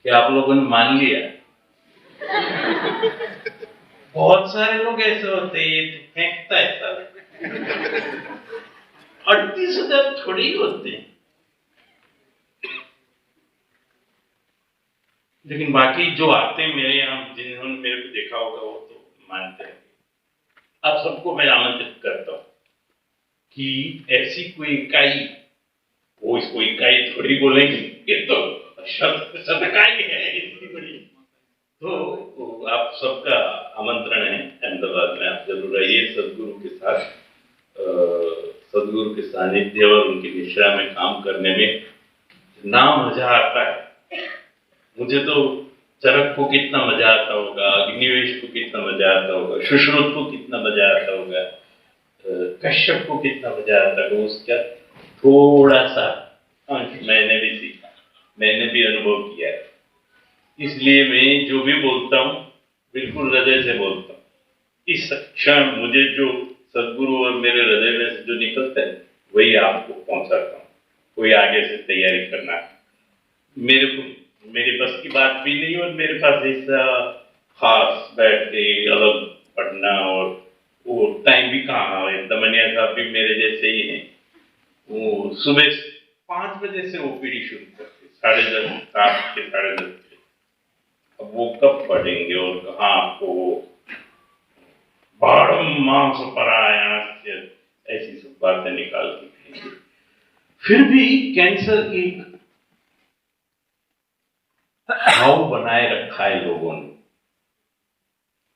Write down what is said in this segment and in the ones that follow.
कि आप लोगों ने मान लिया। बहुत सारे लोग ऐसे होते हैं, ये तो फेंकता है साला। 38,000 थोड़ी होते हैं। लेकिन बाकी जो आते हैं मेरे यहाँ, जिन्होंने मेरे को देखा होगा, वो तो मानते हैं। आप सबको मैं आमंत्रित करता हूँ कि ऐसी कोई इकाई, वो इसको इकाई थोड़ी बोलेंगे, ये तो शतकाई है इतनी बड़ी। तो आप सबका आमंत्रण है, अहमदाबाद में आप जरूर आइए। सदगुरु के साथ, सदगुरु के सानिध्य और उनकी निश्रा में काम करने में ना मजा आता है। मुझे तो चरक को कितना मजा आता होगा, अग्निवेश को कितना मजा आता होगा, सुश्रुत को कितना मजा आता होगा, कश्यप को कितना मजा आता होगा, उसका थोड़ा सा अंश मैंने भी सीखा, मैंने भी अनुभव किया है। इसलिए मैं जो भी बोलता हूँ बिल्कुल हृदय से बोलता हूँ। इस क्षण मुझे जो सदगुरु और मेरे हृदय में से जो निकलता है वही आपको पहुंचाता हूँ। कोई आगे से तैयारी करना है, मेरे बस की बात भी नहीं। और मेरे पास ऐसा खास बैठ के अलग पढ़ना और वो टाइम भी कहाँ है। दमनिया साहब भी मेरे जैसे ही हैं, वो सुबह 5 बजे से ओपीडी शुरू करते, 10:30, 7 के 10:30। अब वो कब पढ़ेंगे और कहाँ आपको बारम मांस परायण ऐसी सब बातें निकाल के कहेंगे। फिर भी कैंसर एक भाव बनाए रखा है लोगों ने।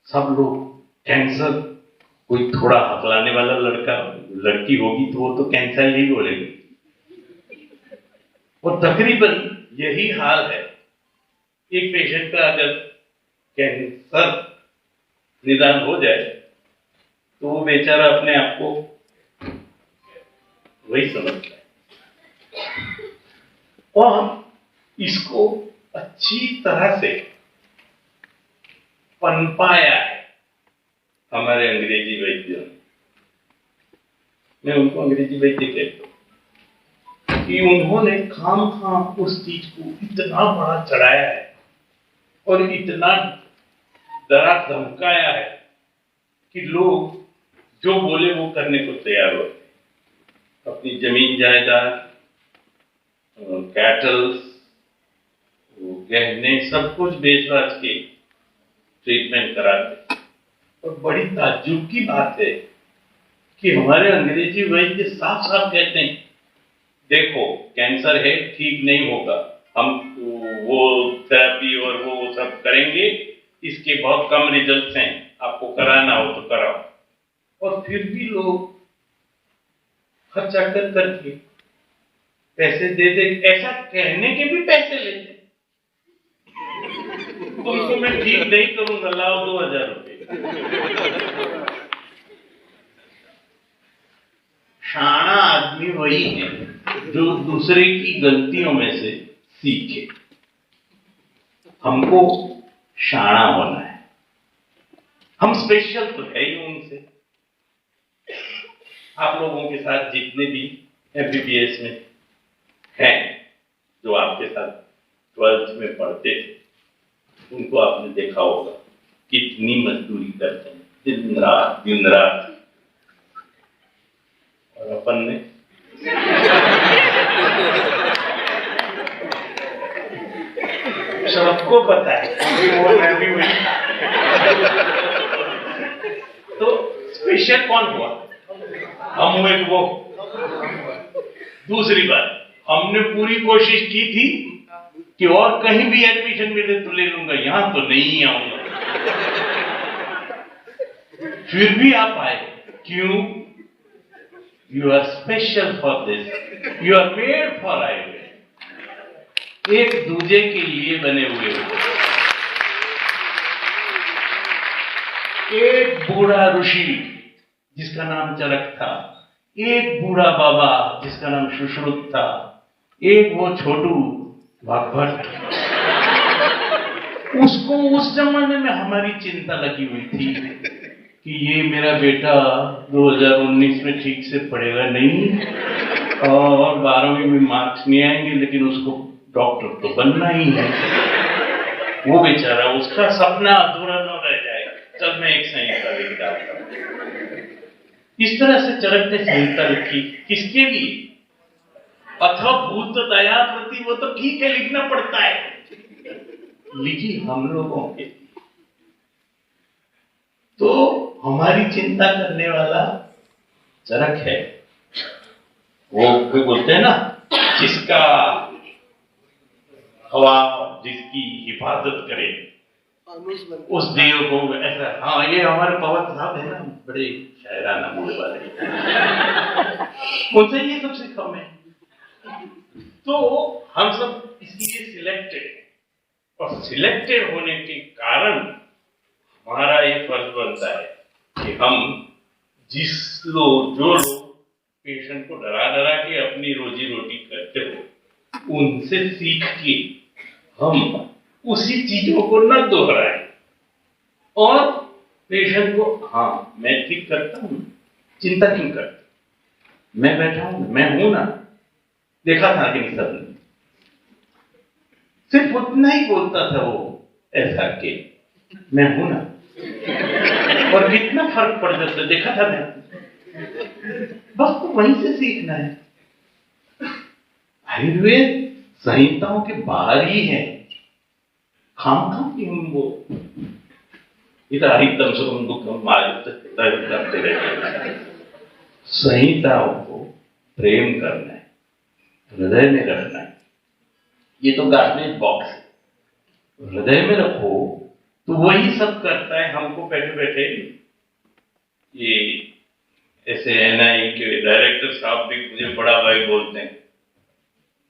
सब लोग कैंसर, कोई थोड़ा हकलाने वाला लड़का लड़की होगी तो वो तो कैंसर ही बोलेगी। और तकरीबन यही हाल है। एक पेशेंट का अगर कैंसर निदान हो जाए तो वो बेचारा अपने आप को वही समझता है और इसको अच्छी तरह से पनपाया है हमारे अंग्रेजी वैद्यों ने। मैं उनको अंग्रेजी वैद्य कहता हूं कि उन्होंने खाम उस चीज को इतना बड़ा चढ़ाया है और इतना डरा धमकाया है कि लोग जो बोले वो करने को तैयार होते। अपनी जमीन जायदाद, कैटल्स, गहने, सब कुछ बेच बाच के ट्रीटमेंट कराते। और बड़ी ताज्जुब की बात है कि हमारे अंग्रेजी वैद्य साफ साफ कहते हैं, देखो कैंसर है, ठीक नहीं होगा, हम वो थेरेपी और वो सब करेंगे, इसके बहुत कम रिजल्ट्स हैं, आपको कराना हो तो कराओ। और फिर भी लोग खर्चा कर करके पैसे दे दे, ऐसा कहने के भी पैसे लेते। तुमको मैं ठीक नहीं करूंगा, लाओ 2,000 रुपये। शाना आदमी वही है जो दूसरे की गलतियों में से सीखे। हमको शाना होना है, हम स्पेशल तो है ही उनसे। आप लोगों के साथ जितने भी एमबीबीएस में हैं, जो आपके साथ 12th में पढ़ते थे, उनको आपने देखा होगा कितनी मजदूरी करते हैं, दिन रात। और अपन ने सबको पता है वो मैं भी वही। तो स्पेशल कौन हुआ? हम हुए वो। दूसरी बात, हमने पूरी कोशिश की थी कि और कहीं भी एडमिशन मिले तो ले लूंगा, यहां तो नहीं आऊंगा। फिर भी आप आए, क्यों? You are special for this, you are made for Ayurveda. एक दूजे के लिए बने हुए हो। एक बूढ़ा ऋषि जिसका नाम चरक था, एक बूढ़ा बाबा जिसका नाम सुश्रुत था, एक वो छोटू भागवत, उसको उस जमाने में हमारी चिंता लगी हुई थी कि ये मेरा बेटा 2019 में ठीक से पढ़ेगा नहीं और 12वीं में मार्क्स नहीं आएंगे, लेकिन उसको डॉक्टर तो बनना ही है। वो बेचारा, उसका सपना अधूरा न रह जाए, चल मैं एक संहिता लिख डालता हूं। इस तरह से चरक ने संहिता लिखी, किसके लिए? अथवा भूत दया प्रति, वो तो ठीक है लिखना पड़ता है, लिखी हम लोगों के। तो हमारी चिंता करने वाला चरक है। वो कोई बोलते हैं ना, जिसका हवा जिसकी हिफाजत करे उस देव को ऐसा। हाँ, ये हमारे पवन साहब है ना, बड़े शायराना बोले वाले, उनसे ये सब सीखा मैं। तो हम सब इसलिए सिलेक्टेड, और सिलेक्टेड होने के कारण हमारा ये फर्ज बनता है कि हम जो लोग पेशेंट को डरा डरा के अपनी रोजी रोटी करते हो, उनसे सीख के हम उसी चीजों को न दोहराएं और पेशेंट को, हाँ मैं ठीक करता हूं, चिंता नहीं करता, मैं बैठा हूं, मैं हूं ना। देखा था कि नहीं सबने, सिर्फ उतना ही बोलता था वो ऐसा कि मैं हूं ना, और कितना फर्क पड़ जाता, देखा था मैं। बस तो वहीं से सीखना है। आयुर्वेद संहिताओं के बाहर ही है, खाम की हम वो हितम सुखम दुखम करते रहते हैं। संहिताओं को प्रेम करना है, हृदय में रखना है। ये तो गार्बेज बॉक्स है, हृदय में रखो तो वही सब करता है। हमको बैठे बैठे ये ऐसे NI के डायरेक्टर साहब भी मुझे बड़ा भाई बोलते हैं,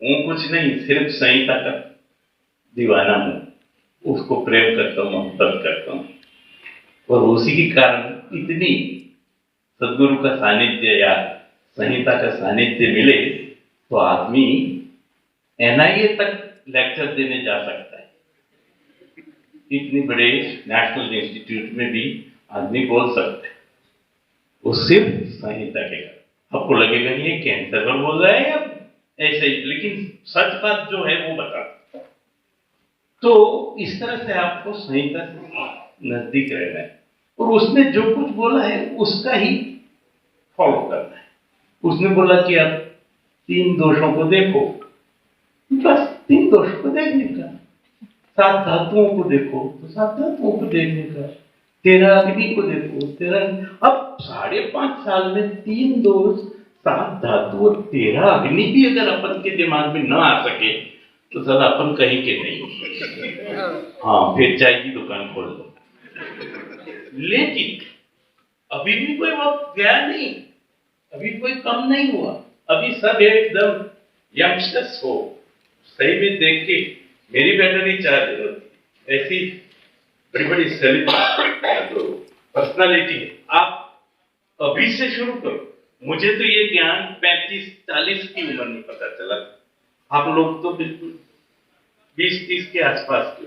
हूं कुछ नहीं, सिर्फ संहिता का दीवाना हूं, उसको प्रेम करता हूं, मोहब्बत करता हूं। और उसी के कारण इतनी सदगुरु का सानिध्य या संहिता का सानिध्य मिले तो आदमी NIA तक लेक्चर देने जा सकता है। इतने बड़े नेशनल इंस्टीट्यूट में भी आदमी बोल सकता है, वो सिर्फ संहिता के कारण। आपको लगेगा ये कैंसर पर बोल रहा है या ऐसे ही, लेकिन सच बात जो है वो बता। तो इस तरह से आपको संहिता से नजदीक रहना है और उसने जो कुछ बोला है उसका ही फॉलो करना है। उसने बोला कि आप 3 दोषों को देखो, बस 3 दोषों को देखने का। 7 धातुओं को देखो तो 7 धातुओं को देखने का। 13 अग्नि को देखो, 13। अब 5.5 साल में 3 दोष, 7 धातु और 13 अग्नि भी अगर अपन के दिमाग में न आ सके तो सर अपन कहीं के नहीं। हाँ, फिर चाय की दुकान खोल दो। लेकिन अभी भी कोई वक्त गया नहीं, अभी कोई कम नहीं हुआ, अभी सब एकदम यंगस्टर्स हो। सही में देख के मेरी बैटरी चार्ज होती, ऐसी बड़ी बड़ी सेलिब्रिटी तो पर्सनालिटी है। आप अभी से शुरू करो। मुझे तो ये ज्ञान 35-40 की उम्र में पता चला, आप लोग तो बिल्कुल 20-30 के आसपास के।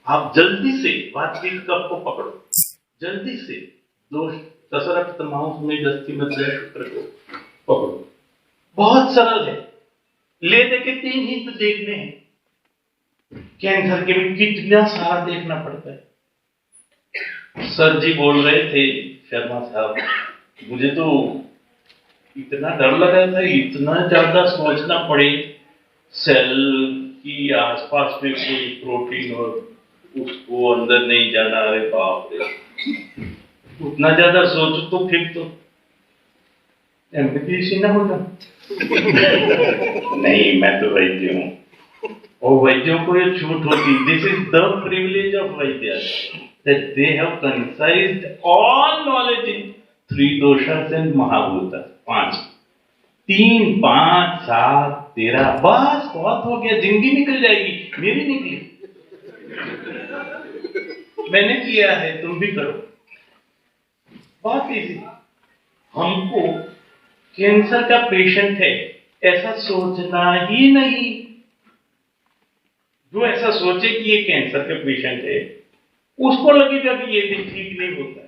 आप जल्दी से बातचीत कप को पकड़ो, जल्दी से दोष दशरथ तमाउस में दस्ती मध्य शुक्र को पकड़ो। बहुत सरल है, ले दे के 3 ही तो देखने हैं। कैंसर के भी कितना सारा देखना पड़ता है। सर जी बोल रहे थे, शर्मा साहब, मुझे तो इतना डर लगा था, इतना ज्यादा सोचना पड़े सेल की आसपास में कोई प्रोटीन और उसको अंदर नहीं जाना। अरे बाप रे, उतना ज्यादा सोचो तो फिर तो MBBS ही ना होगा। नहीं, मैं तो वैद्य हूँ और वैद्यों को ये छूट होती। This is the privilege of Vaidya, that they have concised all knowledge in 3 doshas and महाभूता। 5, 3, 5, 7, 13, बस बहुत हो गया, जिंदगी निकल जाएगी। मेरी निकली, मैंने किया है, तुम भी करो, बहुत इजी। हमको कैंसर का पेशेंट है ऐसा सोचना ही नहीं। जो ऐसा सोचे कि ये कैंसर का पेशेंट है, उसको लगेगा कि ये भी ठीक नहीं होता है।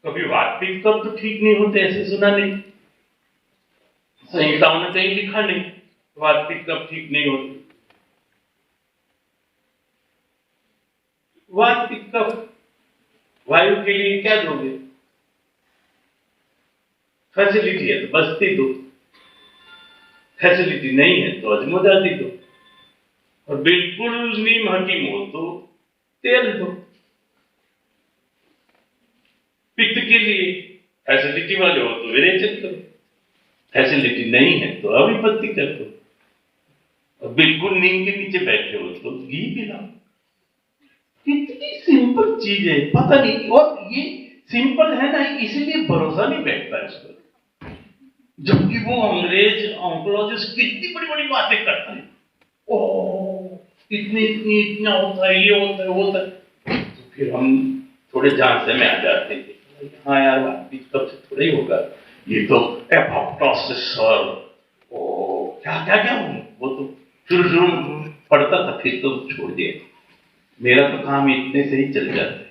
कभी वास्तविक कब तो ठीक नहीं होते, ऐसे सुना नहीं, संहिताओं ने कहीं लिखा नहीं वास्तविक कब ठीक नहीं होते। वात पित्त कफ, वायु के लिए क्या दोगे? फैसिलिटी है तो बस्ती दो, फैसिलिटी नहीं है तो अजमोदादी दो, और बिल्कुल नीम हकीम हो तो तेल दो। पित्त के लिए फैसिलिटी वाले हो तो विरेचन करो, फैसिलिटी नहीं है तो अविपत्ति कर दो, और बिल्कुल नीम के नीचे बैठे हो तो घी पिलाओ। कितनी सिंपल चीज है, पता नहीं, और ये सिंपल है ना, इसीलिए भरोसा नहीं बैठता इस पर। जबकि वो अंग्रेज ऑन्कोलॉजिस्ट कितनी बड़ी बड़ी बातें करता है, ओह इतनी इतनी इतना होता है, ये होता है, वो होता है, तो फिर हम थोड़े झांसे में आ जाते हैं, हाँ यार बात कब से थोड़ा ही होगा, ये तो एपोप्टोसिस और ओ क्या क्या क्या, वो तो शुरू शुरू पढ़ता था, फिर तो छोड़ दिया। मेरा तो काम इतने से ही चल जाता है।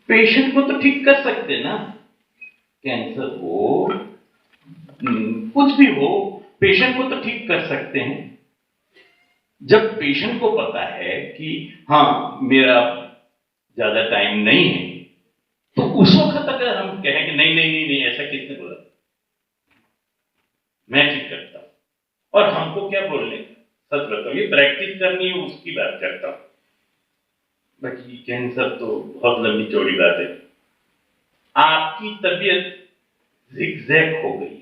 पेशेंट को तो ठीक कर सकते ना, कैंसर हो कुछ भी हो, पेशेंट को तो ठीक कर सकते हैं। जब पेशेंट को पता है कि हाँ मेरा ज्यादा टाइम नहीं है, तो उस वक्त अगर हम कहें कि नहीं नहीं नहीं नहीं ऐसा किसने बोला, मैं ठीक करता हूं, और हमको क्या बोलने, सच बताओ, ये प्रैक्टिस करनी है उसकी बात करता हूं, बाकी कैंसर तो बहुत लंबी चौड़ी बात है। आपकी तबीयत जिगजैग हो गई,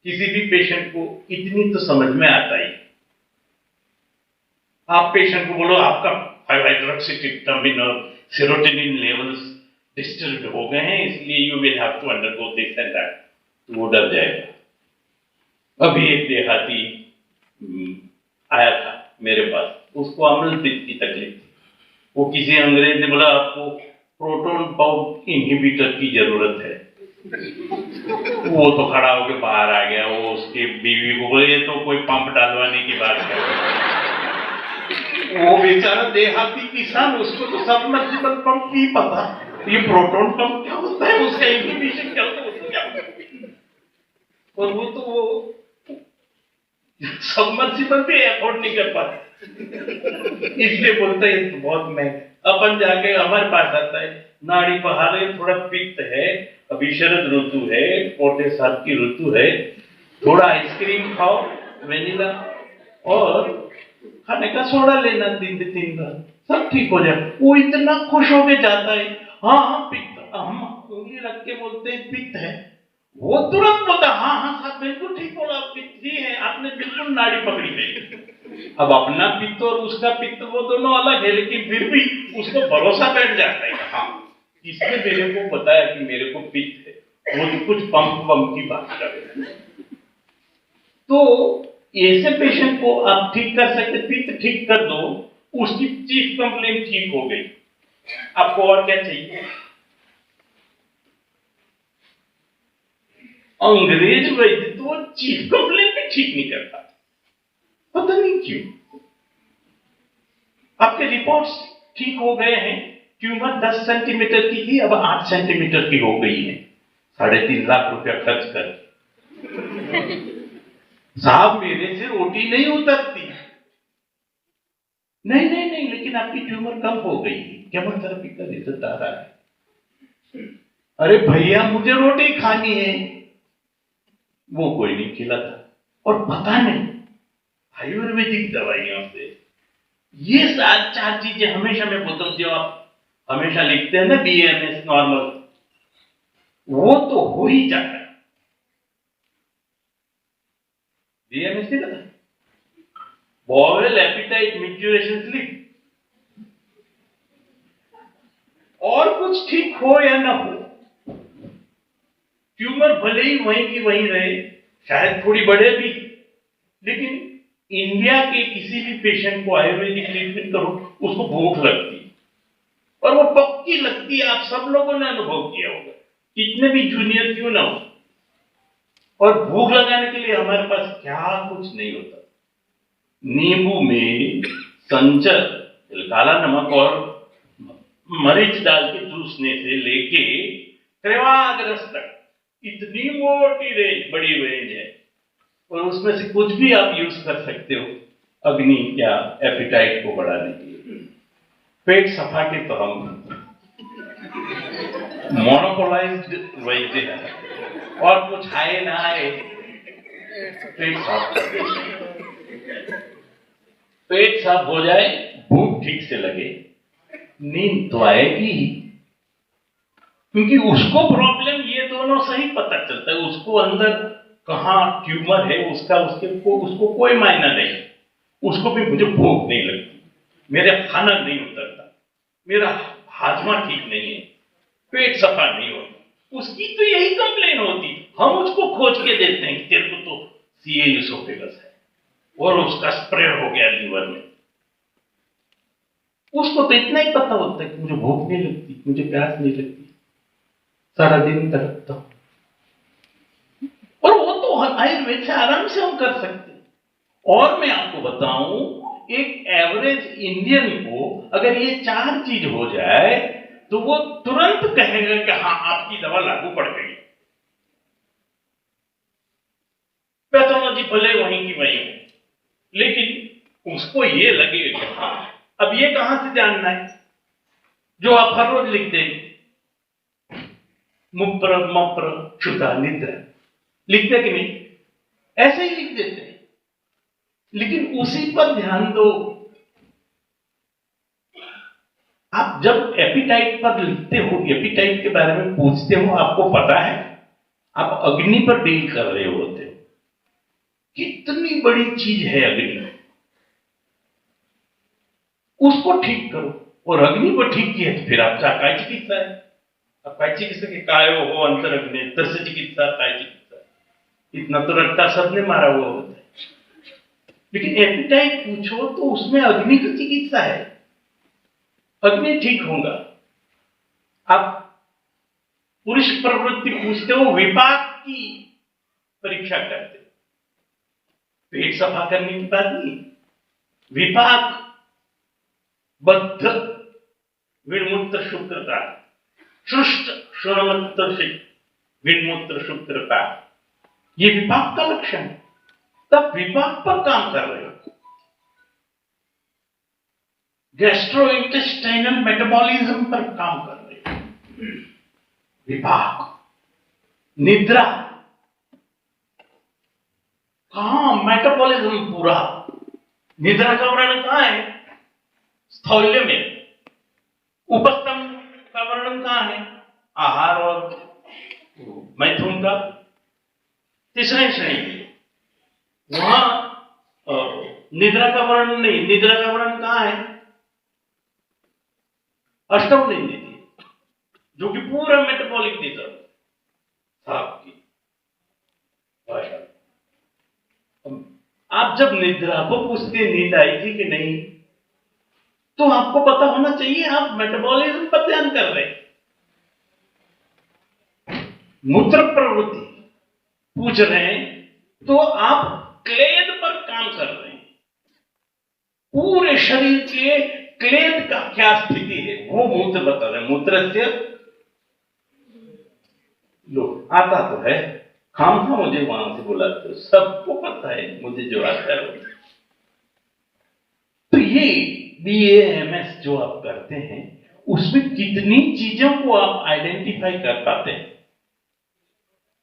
किसी भी पेशेंट को इतनी तो समझ में आता ही, आप पेशेंट को बोलो आपका 5-हाइड्रोक्सीट्रिप्टामिन और सेरोटोनिन लेवल्स डिस्टर्ब हो गए हैं, इसलिए you will have to undergo this and that, तो वो डर जाएगा। अभी एक देहाती आया था मेरे पास, उसको अम्ल पित्त की तकलीफ थी, वो किसी अंग्रेज ने बोला आपको प्रोटॉन पंप इनहिबिटर की जरूरत है, वो तो खड़ा होकर बाहर आ गया, वो उसकी बीवी को बोले ये तो कोई पंप डालवाने की बात कर रहा है। वो बेचारा देहाती किसान, उसको तो सबमर्सिबल पंप की पता, ये प्रोटॉन पंप क्या होता है, उसका इनहिबिशन क्या होता है, उसको क्या होता है, और वो तो वो सबमर्सिबल भी अफोर्ड नहीं कर पाते, इसलिए बोलते हैं तो बहुत महंगा। अपन जाके हमारे पास आता है, नाड़ी पहाड़ है, थोड़ा पित्त है, अभी शरद ऋतु है, पोटे साल की ऋतु है, थोड़ा आइसक्रीम खाओ वेनिला, और खाने का सोडा लेना 3 बार, सब ठीक हो जाए। वो इतना खुश होके जाता है, हाँ हाँ पित्त, हम उंगली रख के बोलते हैं पित्त है, वो तुरंत बोलता हाँ हाँ साहब बिल्कुल ठीक बोला, पित्त ही है, आपने बिल्कुल नाड़ी पकड़ी है। अब अपना पित्त और उसका पित्त वो दोनों अलग है, लेकिन फिर भी उसको भरोसा बैठ जाता है, हाँ इसने मेरे को बताया कि मेरे को पित्त है, वो तो कुछ पंप की बात कर रहे हैं। तो ऐसे पेशेंट को आप ठीक कर सकते, पित्त ठीक कर दो, उसकी चीफ कंप्लेंट ठीक हो गई, आपको और क्या चाहिए? अंग्रेज वैद्य तो चीफ कंप्लेंट भी ठीक नहीं करता, पता नहीं क्यों। आपके रिपोर्ट्स ठीक हो गए हैं, ट्यूमर 10 सेंटीमीटर की थी, अब 8 सेंटीमीटर की हो गई है, 3.5 लाख रुपया खर्च कर। साहब मेरे से रोटी नहीं उतरती, नहीं नहीं नहीं, लेकिन आपकी ट्यूमर कम हो गई है, केमोथेरेपी का रिजल्ट आ रहा है। अरे भैया मुझे रोटी खानी है, वो कोई नहीं खिलाता, और पता नहीं आयुर्वेदिक दवाइयों से ये 4 चीजें हमेशा मैं बोलता हूं, जो आप हमेशा लिखते हैं ना BAMS नॉर्मल, वो तो हो ही जाता है। BAMS नहीं पता, बॉवेल एपिटाइट मैच्योरेशन स्लीप, और कुछ ठीक हो या ना हो, ट्यूमर भले ही वहीं की वहीं रहे, शायद थोड़ी बढ़े भी, लेकिन इंडिया के किसी भी पेशेंट को आयुर्वेदिक ट्रीटमेंट करो, उसको भूख लगती है, और वो पक्की लगती है, आप सब लोगों ने अनुभव किया होगा, कितने भी जूनियर क्यों ना हो। और भूख लगाने के लिए हमारे पास क्या कुछ नहीं होता, नींबू में संचर, काला नमक और मरीच डाल के चूसने से लेके त्रिवाग रस तक इतनी मोटी रेंज, बड़ी रेंज है, और उसमें से कुछ भी आप यूज कर सकते हो। अग्नि या एपिटाइट को बढ़ाने के लिए। पेट सफा के तो हम मोनोपोलाइज्ड वैद्य हैं, और कुछ आए ना आए पेट साफ कर देते हैं। पेट साफ हो जाए, भूख ठीक से लगे, नींद तो आएगी, क्योंकि उसको प्रॉब्लम ये दोनों सही पता चलता है, उसको अंदर कहां ट्यूमर है उसको कोई मायना नहीं, उसको भी मुझे भूख नहीं लगती, मेरा खाना नहीं उतरता, मेरा हाजमा ठीक नहीं है, पेट सफा नहीं होता, उसकी तो यही कंप्लेन होती। हम उसको खोज के देते हैं कि तेरे को तो सीए इसोफेगस है और उसका स्प्रेड हो गया लीवर में। उसको तो इतना ही पता होता है कि मुझे भूख नहीं लगती, मुझे प्यास नहीं लगती, सारा दिन तड़पता हूं। और वो तो आयुर्वेद से आराम से हम कर सकते हैं। और मैं आपको बताऊं, एक एवरेज इंडियन को अगर ये 4 चीज हो जाए तो वो तुरंत कहेगा कि हाँ आपकी दवा लागू पड़ गई। पैथोलॉजी भले वहीं की वहीं हो, लेकिन उसको ये लगे कि हाँ, अब ये कहां से जानना है जो आप हर रोज लिख देंगे, मुप्र मप्र क्षुधा निद्रा लिखते कि नहीं, ऐसे ही लिख देते हैं, लेकिन उसी पर ध्यान दो। आप जब एपिटाइट पर लिखते हो, एपिटाइट के बारे में पूछते हो, आपको पता है आप अग्नि पर डील कर रहे होते हो। कितनी बड़ी चीज है अग्नि, उसको ठीक करो, और अग्नि को ठीक किया तो फिर आपका काय चिकित्सा है। अब काय चिकित्सा के कायो हो अंतर अग्नि तरस चिकित्सा काय चिकित्सा, इतना तो रट्टा सबने मारा हुआ होता है, लेकिन एपिटाइट पूछो तो उसमें अग्नि की चिकित्सा है, अग्नि ठीक होगा। आप पुरुष प्रवृत्ति पूछते हो, विपाक की परीक्षा करते हो, पेट सफा करने की बात नहीं, विपाक बद्ध विणमूत्र शुक्रता, शुष्ट श्रवणमूत्र विणमूत्र शुक्रता, ये विपाक का लक्षण है। तब विपाक पर काम कर रहे हो, गैस्ट्रोइंटेस्टाइनल मेटाबॉलिज्म पर काम कर रहे हो, विपाक। निद्रा, कहां मेटाबॉलिज्म पूरा, निद्रा का वर्णन कहां है, स्थौल्य में। उपस्तम का वर्णन कहां है, आहार और मैथुन का तीसरे श्रेणी में, वहां निद्रा का वर्णन नहीं। निद्रा का वर्णन कहां है, अष्टम निंदी थी, जो कि पूरा मेटाबॉलिक निद्रा साफ की भाषा। आप जब निद्रा को पूछते नींद आई थी कि नहीं, तो आपको पता होना चाहिए आप मेटाबॉलिज्म पर ध्यान कर रहे हैं। मूत्र प्रवृत्ति पूछ रहे हैं तो आप क्लेद पर काम कर रहे हैं, पूरे शरीर के क्लेद का क्या स्थिति है वो मूत्र बता रहे हैं। मूत्र से लो आता तो है, खाम खा मुझे वहां से बुलाते हो, सबको पता है मुझे जो आता है। तो ये BAMS जो आप करते हैं उसमें कितनी चीजों को आप आइडेंटिफाई कर पाते हैं,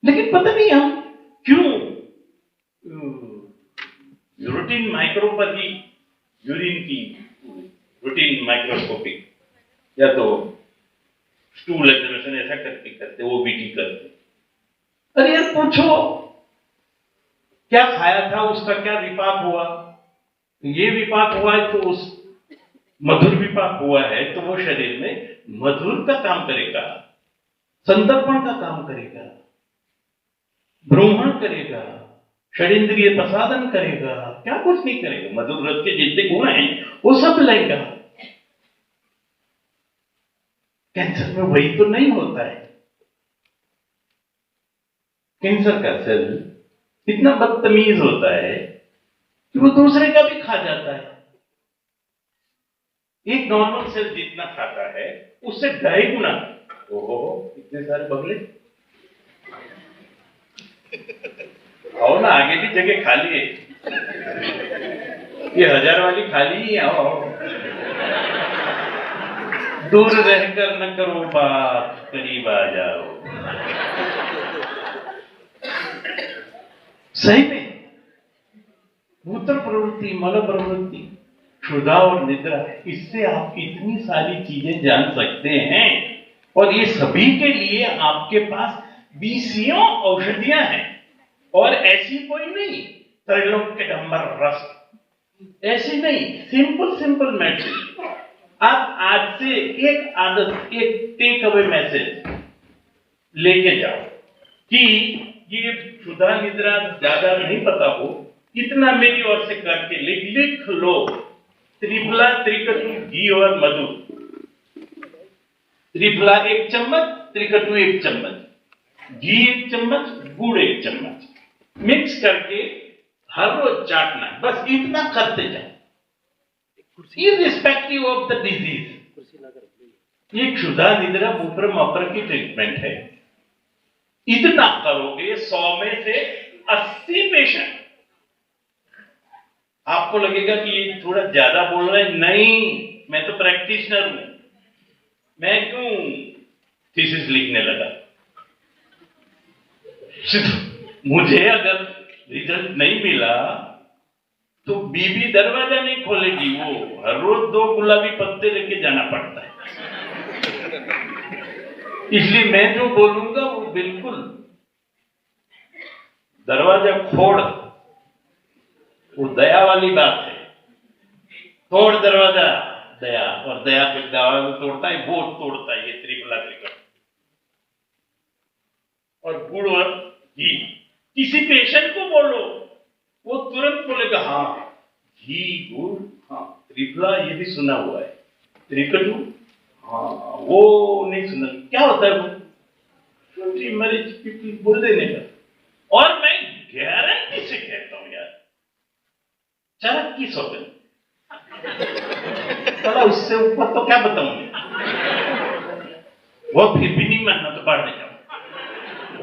लेकिन पता नहीं हम क्यों रूटीन माइक्रो पर ही, यूरिन की रूटीन माइक्रोस्कोपिक या तो स्टूल एग्जामिनेशन ऐसा करके करते, वो BT करते। अरे यार पूछो क्या खाया था, उसका क्या विपाक हुआ, ये विपाक हुआ है तो उस मधुर विपाक हुआ है तो वो शरीर में मधुर का काम करेगा, संतर्पण का काम करेगा, ब्रोहण करेगा, षडेंद्रिय प्रसादन करेगा, क्या कुछ नहीं करेगा। मधुर रस के जितने गुण हैं वो सब लाएगा। कैंसर में वही तो नहीं होता है। कैंसर का सेल इतना बदतमीज होता है कि वो दूसरे का भी खा जाता है। एक नॉर्मल सेल जितना खाता है उससे 2.5 गुना। ओहो इतने सारे बगले, आओ ना आगे भी जगह खाली है। ये 1000 वाली खाली ही आओ। दूर रहकर न करो बात, करीब आ जाओ। सही में मूत्र प्रवृत्ति, मल प्रवृत्ति, क्षुधा और निद्रा, इससे आप इतनी सारी चीजें जान सकते हैं। और ये सभी के लिए आपके पास 20 औषधियां हैं। और ऐसी कोई नहीं त्रैलोक्यडंबर रस, ऐसी नहीं, सिंपल मेडिसिन। आप आज से एक आदत, एक टेक अवे मैसेज लेके जाओ कि ये क्षुधा निद्रा ज्यादा नहीं पता हो, इतना मेरी ओर से करके लिख लो। त्रिफला, त्रिकटु, घी और मधु। त्रिफला 1 चम्मच, त्रिकटु 1 चम्मच, घी 1 चम्मच, गुड़ 1 चम्मच, मिक्स करके हर रोज चाटना। बस इतना करते जाओ, इररिस्पेक्टिव ऑफ द डिजीज। ये क्षुधा निद्रा मूत्र मप्र की ट्रीटमेंट है। इतना करोगे 100 में से 80 पेशेंट। आपको लगेगा कि ये थोड़ा ज्यादा बोल रहे हैं, नहीं, मैं तो प्रैक्टिशनर हूं, मैं क्यों थीसिस लिखने लगा। मुझे अगर रिजल्ट नहीं मिला तो बीबी दरवाजा नहीं खोलेगी, वो हर रोज 2 गुलाबी पत्ते लेके जाना पड़ता है। इसलिए मैं जो बोलूंगा वो बिल्कुल दरवाजा खोड़, वो दया वाली बात है। तोड़ दरवाजा दया, और दया फिर दरवाजा तोड़ता है, वो तोड़ता है ये त्रिफला त्रिकट और गुड़ और घी। किसी पेशेंट को बोलो, वो तुरंत बोलेगा हाँ घी गुड़, हाँ त्रिफला ये भी सुना हुआ है, त्रिकटु हाँ वो नहीं सुना। क्या होता है वो मरीज पीपल बोल देने का। और मैं गारंटी से कहता हूं यार, चरक की सौगंध, चलो उससे ऊपर तो क्या बताऊंगे, वो फिर भी नहीं मानना तो पढ़ने जाओ।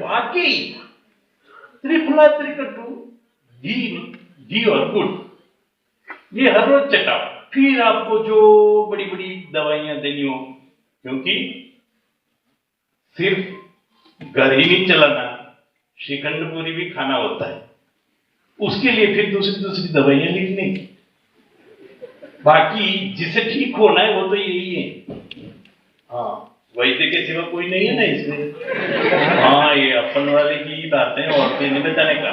वाकई त्रिफला त्रिकटु घी और गुड़ ये हर रोज चटाओ। फिर आपको जो बड़ी बड़ी दवाइयां देनी हो, क्योंकि सिर्फ घर ही नहीं चलाना, श्रीखंड पूरी भी खाना होता है, उसके लिए फिर दूसरी दवाइयां लिखनी। बाकी जिसे ठीक होना है वो तो यही है। हाँ वैद्य के सिवा कोई नहीं है ना इसमें। हाँ ये अपन वाले की बात है और नहीं बताने का।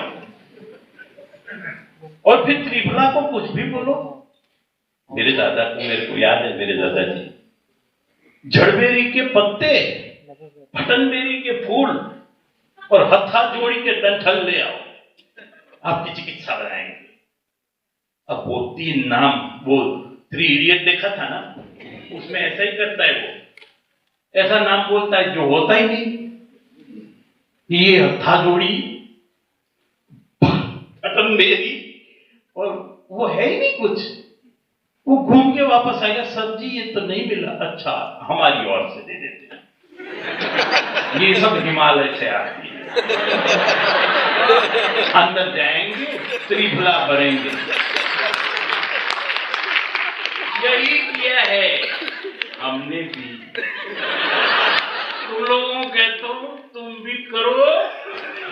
और फिर त्रिफला को कुछ भी बोलो, मेरे दादा को, मेरे को याद है मेरे दादाजी झड़बेरी के पत्ते, फटनबेरी के फूल और हत्था जोड़ी के डंठल ले आओ, आपकी चिकित्सा बनाएंगे। अब वो 3 नाम, वो 3 इडियट देखा था ना, उसमें ऐसा ही करता है वो, ऐसा नाम बोलता है जो होता ही नहीं। ये हत्था जोड़ी, फटनबेरी, और वो है ही नहीं कुछ। वो घूम के वापस आएगा, सर जी ये तो नहीं मिला, अच्छा हमारी ओर से दे देते हैं। ये सब हिमालय से आती है। अंदर जाएंगे, त्रिफला भरेंगे। यही किया है हमने भी। तुम लोगों के तो तुम भी करो,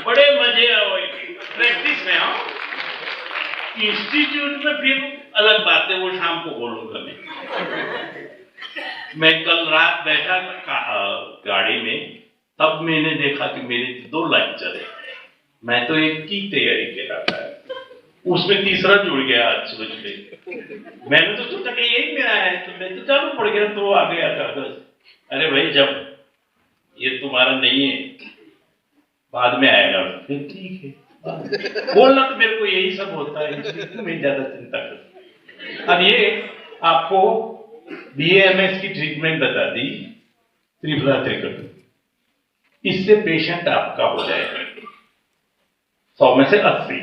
बड़े मजे आएंगे। प्रैक्टिस में आओ, इंस्टीट्यूट में फिर अलग बात है, वो शाम को बोलूंगा मैं कल रात बैठा गाड़ी में, तब मैंने देखा कि मेरे 2 लेक्चर है, मैं तो एक की तैयारी कर रहा था, उसमें तीसरा जुड़ गया आज सुबह सुबह। मैंने तो सोचा कि यही मेरा है, तो मैं तो चालू पड़ गया, तो आ गया कागज। अरे भाई जब ये तुम्हारा नहीं है, बाद में आएगा, फिर ठीक है। बोलना तो मेरे को यही सब होता है, इसलिए मैं ज्यादा चिंता करता। अब ये आपको BAMS की ट्रीटमेंट बता दी, त्रिफला त्रिकटु, इससे पेशेंट आपका हो जाएगा 100 में से 80।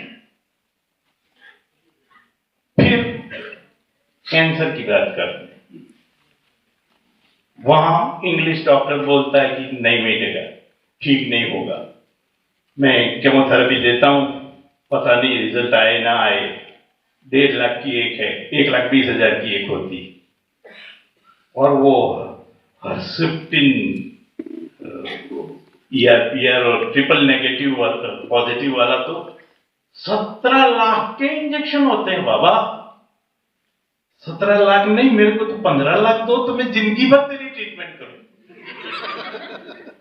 फिर कैंसर की बात करते हैं, वहां इंग्लिश डॉक्टर बोलता है कि नहीं मिलेगा, ठीक नहीं होगा। मैं केमोथेरेपी देता हूं, पता नहीं रिजल्ट आए ना आए, 1.5 लाख की एक है, 1,20,000 की एक होती, और वो हर्सिप्टिन ERPR और ट्रिपल नेगेटिव पॉजिटिव वाला तो 17 लाख के इंजेक्शन होते हैं बाबा। 17 लाख नहीं, मेरे को तो 15 लाख दो तो मैं जिंदगी भर तेरी ट्रीटमेंट करूं।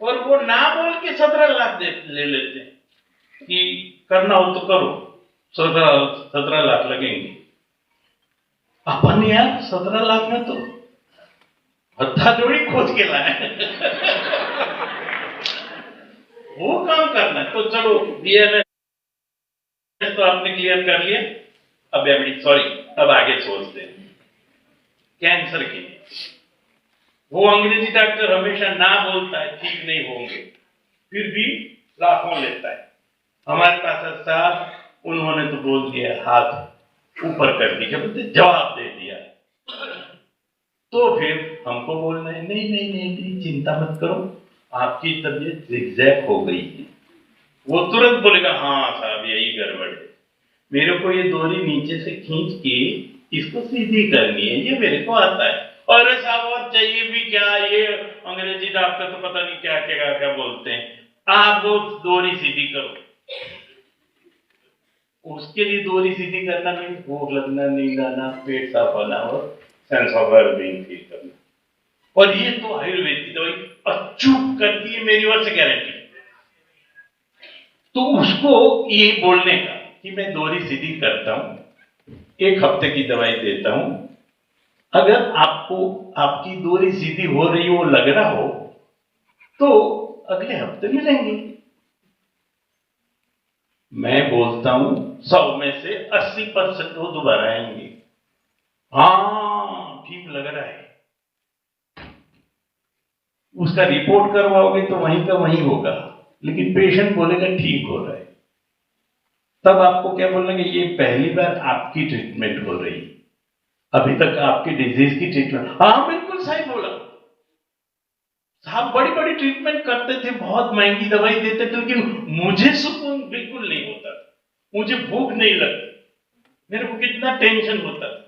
और वो ना बोल के 17 लाख ले लेते हैं कि करना हो तो करो, 17 लाख लगेंगे। अपन यार 17 लाख में तो हत्था जोड़ी खोज के लाए। वो काम करना है तो चलो, BMS तो आपने क्लियर कर लिया। अब अब आगे सोचते हैं कैंसर की। वो अंग्रेजी डॉक्टर हमेशा ना बोलता है ठीक नहीं होंगे, फिर भी लाखों लेता है। हमारे पास साहब उन्होंने तो बोल दिया, हाथ ऊपर कर दिया, बोलते जवाब दे दिया। तो फिर हमको बोलना है नहीं नहीं नहीं नहीं, चिंता मत करो, आपकी तबीयत जिगजैग हो गई है। वो तुरंत बोलेगा हाँ साहब यही गड़बड़ है, मेरे को ये डोरी नीचे से खींच के इसको सीधी करनी है, ये मेरे को आता है। अरे साहब और चाहिए भी क्या, ये अंग्रेजी डॉक्टर तो पता नहीं क्या क्या क्या बोलते हैं, आप वो डोरी सीधी करो। उसके लिए डोरी सीधी करना नहीं, भूख लगना, नींद आना, पेट साफ होना और सेंस ऑफ वेलबीइंग फील करना। और ये तो आयुर्वेद की दवाई अचूक करती है, मेरी ओर से गारंटी। तो उसको ये बोलने का कि मैं डोरी सीधी करता हूं, 1 हफ्ते की दवाई देता हूं, अगर आपको आपकी डोरी सीधी हो रही हो, लग रहा हो, तो अगले हफ्ते मिलेंगे। मैं बोलता हूं 100 में से 80% वो दोबारा आएंगे। हाँ ठीक लग रहा है, उसका रिपोर्ट करवाओगे तो वहीं का वहीं होगा, लेकिन पेशेंट बोलेगा ठीक हो रहा है। तब आपको क्या बोलना कि ये पहली बार आपकी ट्रीटमेंट हो रही, अभी तक आपकी डिजीज की ट्रीटमेंट। हाँ बिल्कुल सही बोला साहब, बड़ी बड़ी ट्रीटमेंट करते थे, बहुत महंगी दवाई देते थे, लेकिन मुझे सुकून बिल्कुल नहीं होता, मुझे भूख नहीं लगती, मेरे को कितना टेंशन होता था,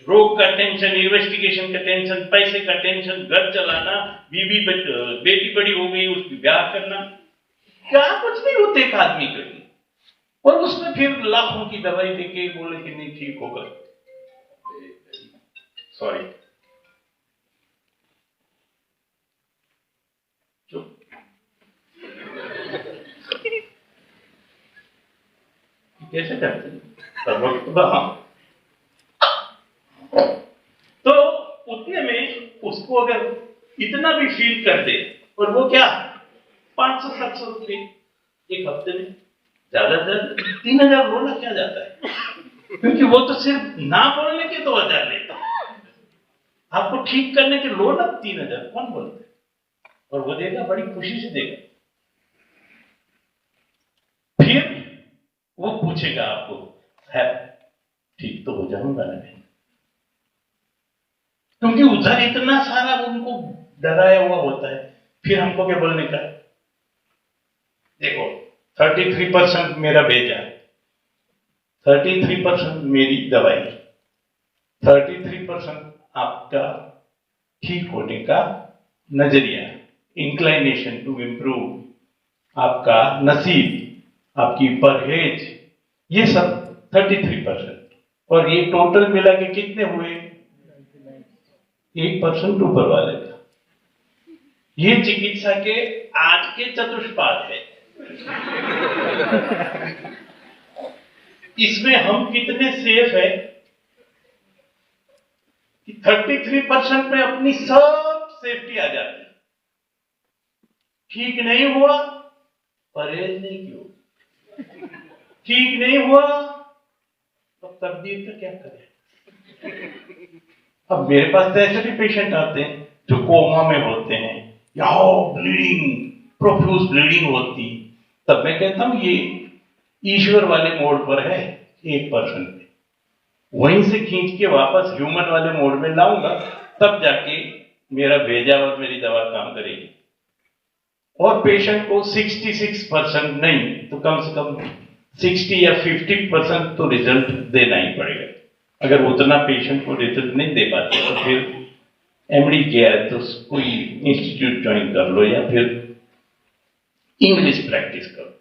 रोग का टेंशन, इन्वेस्टिगेशन का टेंशन, पैसे का टेंशन, घर चलाना, बीवी बेटी बड़ी हो गई उसकी ब्याह करना, क्या कुछ नहीं होते एक आदमी के लिए। और उसमें फिर लाखों की दवाई देके बोले कि नहीं ठीक होगा। सॉरी, चुप। कैसे करते हैं तो उतने में उसको अगर इतना भी फील कर दे, और वो क्या 500-700 रुपए एक हफ्ते में, ज्यादा से ज्यादा 3,000 बोलना क्या जाता है, क्योंकि वो तो सिर्फ ना बोलने के 2,000 लेता है, आपको ठीक करने के लो ना 3,000 कौन बोलते, और वो देगा बड़ी खुशी से देगा। फिर वो पूछेगा आपको है ठीक तो हो जाऊंगा ना मैं, क्योंकि उधर इतना सारा उनको डराया हुआ होता है। फिर हमको क्या बोलने का, देखो 33% मेरा भेजा, 33% मेरी दवाई, 33% आपका ठीक होने का नजरिया, इंक्लाइनेशन टू इम्प्रूव, आपका नसीब, आपकी परहेज, ये सब 33%, और ये टोटल मिला के कितने हुए 1% ऊपर वाले का। ये चिकित्सा के आज के चतुष्पाद है। इसमें हम कितने सेफ है कि 33% में अपनी सब सेफ्टी आ जाती है। ठीक नहीं हुआ, परहेज नहीं क्यों, ठीक नहीं हुआ तो तकदीर का क्या करें। अब मेरे पास तो ऐसे भी पेशेंट आते हैं जो कोमा में होते हैं, या ब्लीडिंग, प्रोफ्यूज ब्लीडिंग होती, तब मैं कहता हूं ये ईश्वर वाले मोड पर है 1% पे, वहीं से खींच के वापस ह्यूमन वाले मोड में लाऊंगा, तब जाके मेरा भेजा और मेरी दवा काम करेगी। और पेशेंट को 66% नहीं तो कम से कम 60 या 50% तो रिजल्ट देना ही पड़ेगा। अगर उतना पेशेंट को रिजल्ट नहीं दे पाते तो फिर एमडी किया है तो कोई इंस्टीट्यूट ज्वाइन कर लो या फिर इंग्लिश प्रैक्टिस करो।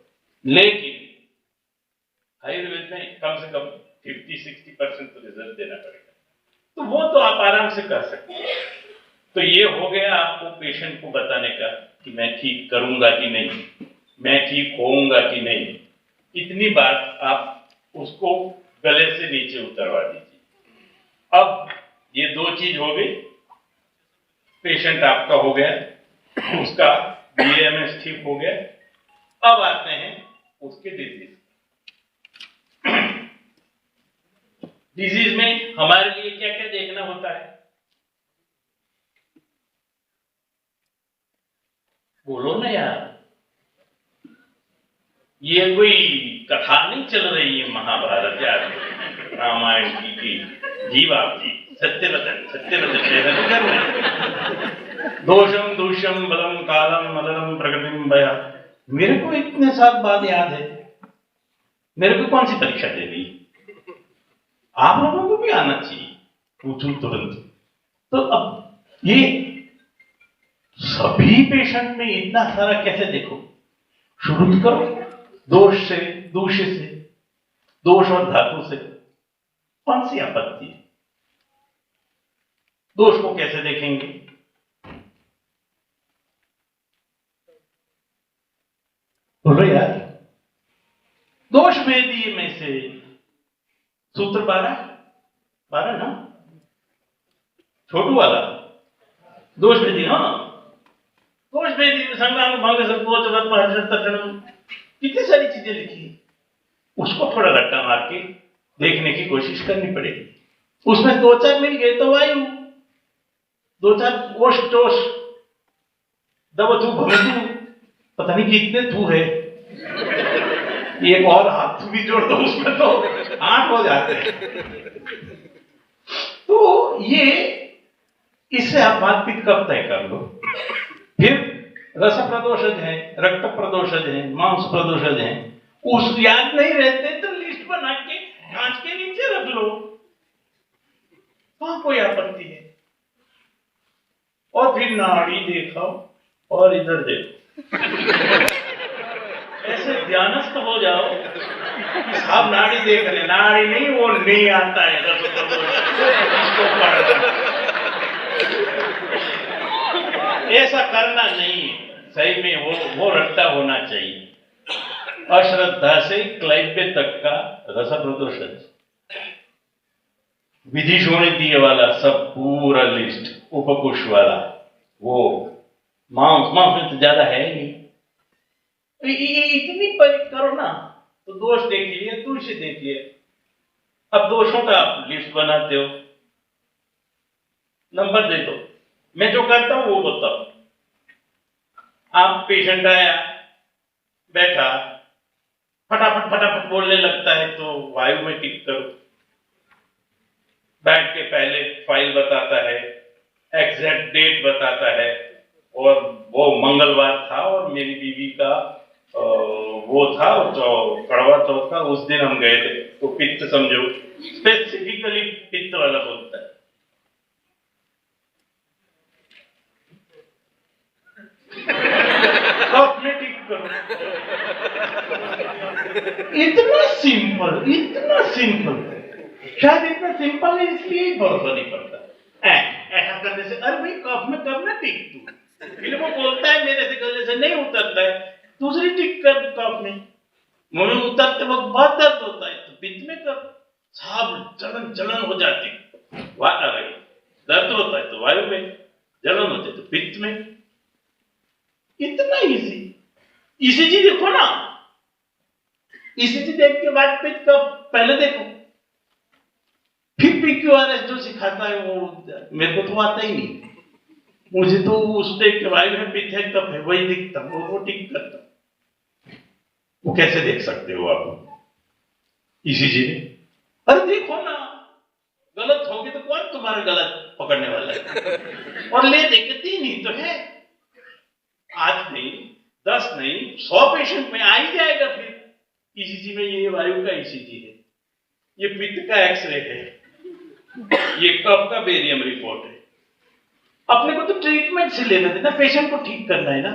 लेकिन आयुर्वेद में कम से कम 50-60% तो रिजल्ट देना पड़ेगा, तो वो तो आप आराम से कर सकते हैं। तो ये हो गया आपको पेशेंट को बताने का कि मैं ठीक करूंगा कि नहीं, मैं ठीक होऊंगा कि नहीं। इतनी बात आप उसको गले से नीचे उतरवा दीजिए। अब ये दो चीज हो गई, पेशेंट आपका हो गया, उसका बीएमएस ठीक हो गया। अब आते हैं उसके डिजीज। डिजीज में हमारे लिए क्या क्या देखना होता है, बोलो ना यार। ये कोई कथा नहीं चल रही है महाभारत या रामायण की जीव आप जी सत्यवतन ऐसा नहीं कर रहे। दोषम दूषम बलम कालम मदनम प्रकृतिम भया। मेरे को इतने साल बाद याद है, मेरे को कौन सी परीक्षा दे दी, आप लोगों को भी आना चाहिए, पूछूं तुरंत। तो अब ये सभी पेशेंट में इतना सारा कैसे देखो, शुरू करो दोष से, दूषित से, दोष और धातु से। कौन सी आपत्ति है, दोष को कैसे देखेंगे? बोलो यार। दोष वेदी में से सूत्र 12 ना, छोटू वाला दोष वेदी। हाँ, दोष वेदी में संग्राम भाग तक्षण कितनी सारी चीजें लिखी, उसको थोड़ा रट्टा मार के देखने की कोशिश करनी पड़ेगी। उसमें 2-4 मिल गए तो वायु, 2-4 कोष टोष दबतु भमतु, पता नहीं कितने तू है, एक और हाथ भी जोड़ दो उसमें तो 8 हो जाते हैं। तो ये इससे आप बातचीत कब तय कर लो। फिर रस प्रदोषज है, रक्त प्रदोषज है, मांस प्रदोषज है, उस याद नहीं रहते तो लिस्ट बना के कांच के नीचे रख लो, वहां कोई आपत्ति है। और फिर नाड़ी देखो और इधर देखो, ऐसे ध्यानस्थ हो जाओ कि साहब नाड़ी देख रहे, नाड़ी नहीं वो नहीं आता है रस प्रदोषज, इसको पढ़ना। ऐसा करना नहीं है, सही में वो रट्टा होना चाहिए। अश्रद्धा से क्लैब्य तक का रस प्रदोषण, विधि शोणितीय वाला सब पूरा लिस्ट, उपकुश वाला वो, मांस में तो ज्यादा है ही नहीं। इतनी परीक्षा करो ना तो दोष देख लिए, तुलसी देख लिए। अब दोषों का आप लिस्ट बनाते हो, नंबर दे दो, मैं जो करता हूं वो बताओ। आप पेशेंट आया, बैठा, फटाफट बोलने लगता है तो वायु में टिक करो। बैठ के पहले फाइल बताता है, एग्जैक्ट डेट बताता है, और वो मंगलवार था और मेरी बीवी का वो था जो कड़वा चौथ था, उस दिन हम गए थे, तो पित्त समझो, स्पेसिफिकली पित्त वाला बोलता है। तो अपने टिक करो। इतना सिंपल, शायद इतना सिंपल है इसलिए ही भरोसा नहीं पड़ता। ऐसा करने से, अरे भाई कफ में करना टिक तू, फिर वो बोलता है मेरे से गले से नहीं उतरता है, दूसरी टिक कर कफ में, मुंह में उतरते वक्त बहुत दर्द होता है तो पित्त में कर, साहब जलन हो जाती, दर्द होता है तो वायु में, जलन होती है तो पित्त में। इतना इसी देखो ना, इसी देख के बाद पित्त का पहले देखो, फिर PQRS जो सिखाता है वो मेरे को तो आता ही नहीं, मुझे तो उस देख के वायु में पित्त है कब है वही दिखता, वो टिक करता। वो कैसे देख सकते हो आप इसी में? अरे देखो ना, गलत होगी तो कौन तुम्हारा गलत पकड़ने वाला है? और ले देखती नहीं तो है, आज नहीं 10 नहीं 100 पेशेंट में आ ही जाएगा। फिर ईसीजी में ये वायु का ईसीजी है, ये पित्त का एक्सरे है, ये कफ का बेरियम रिपोर्ट है। अपने को तो ट्रीटमेंट से लेना देना, पेशेंट को ठीक करना है ना,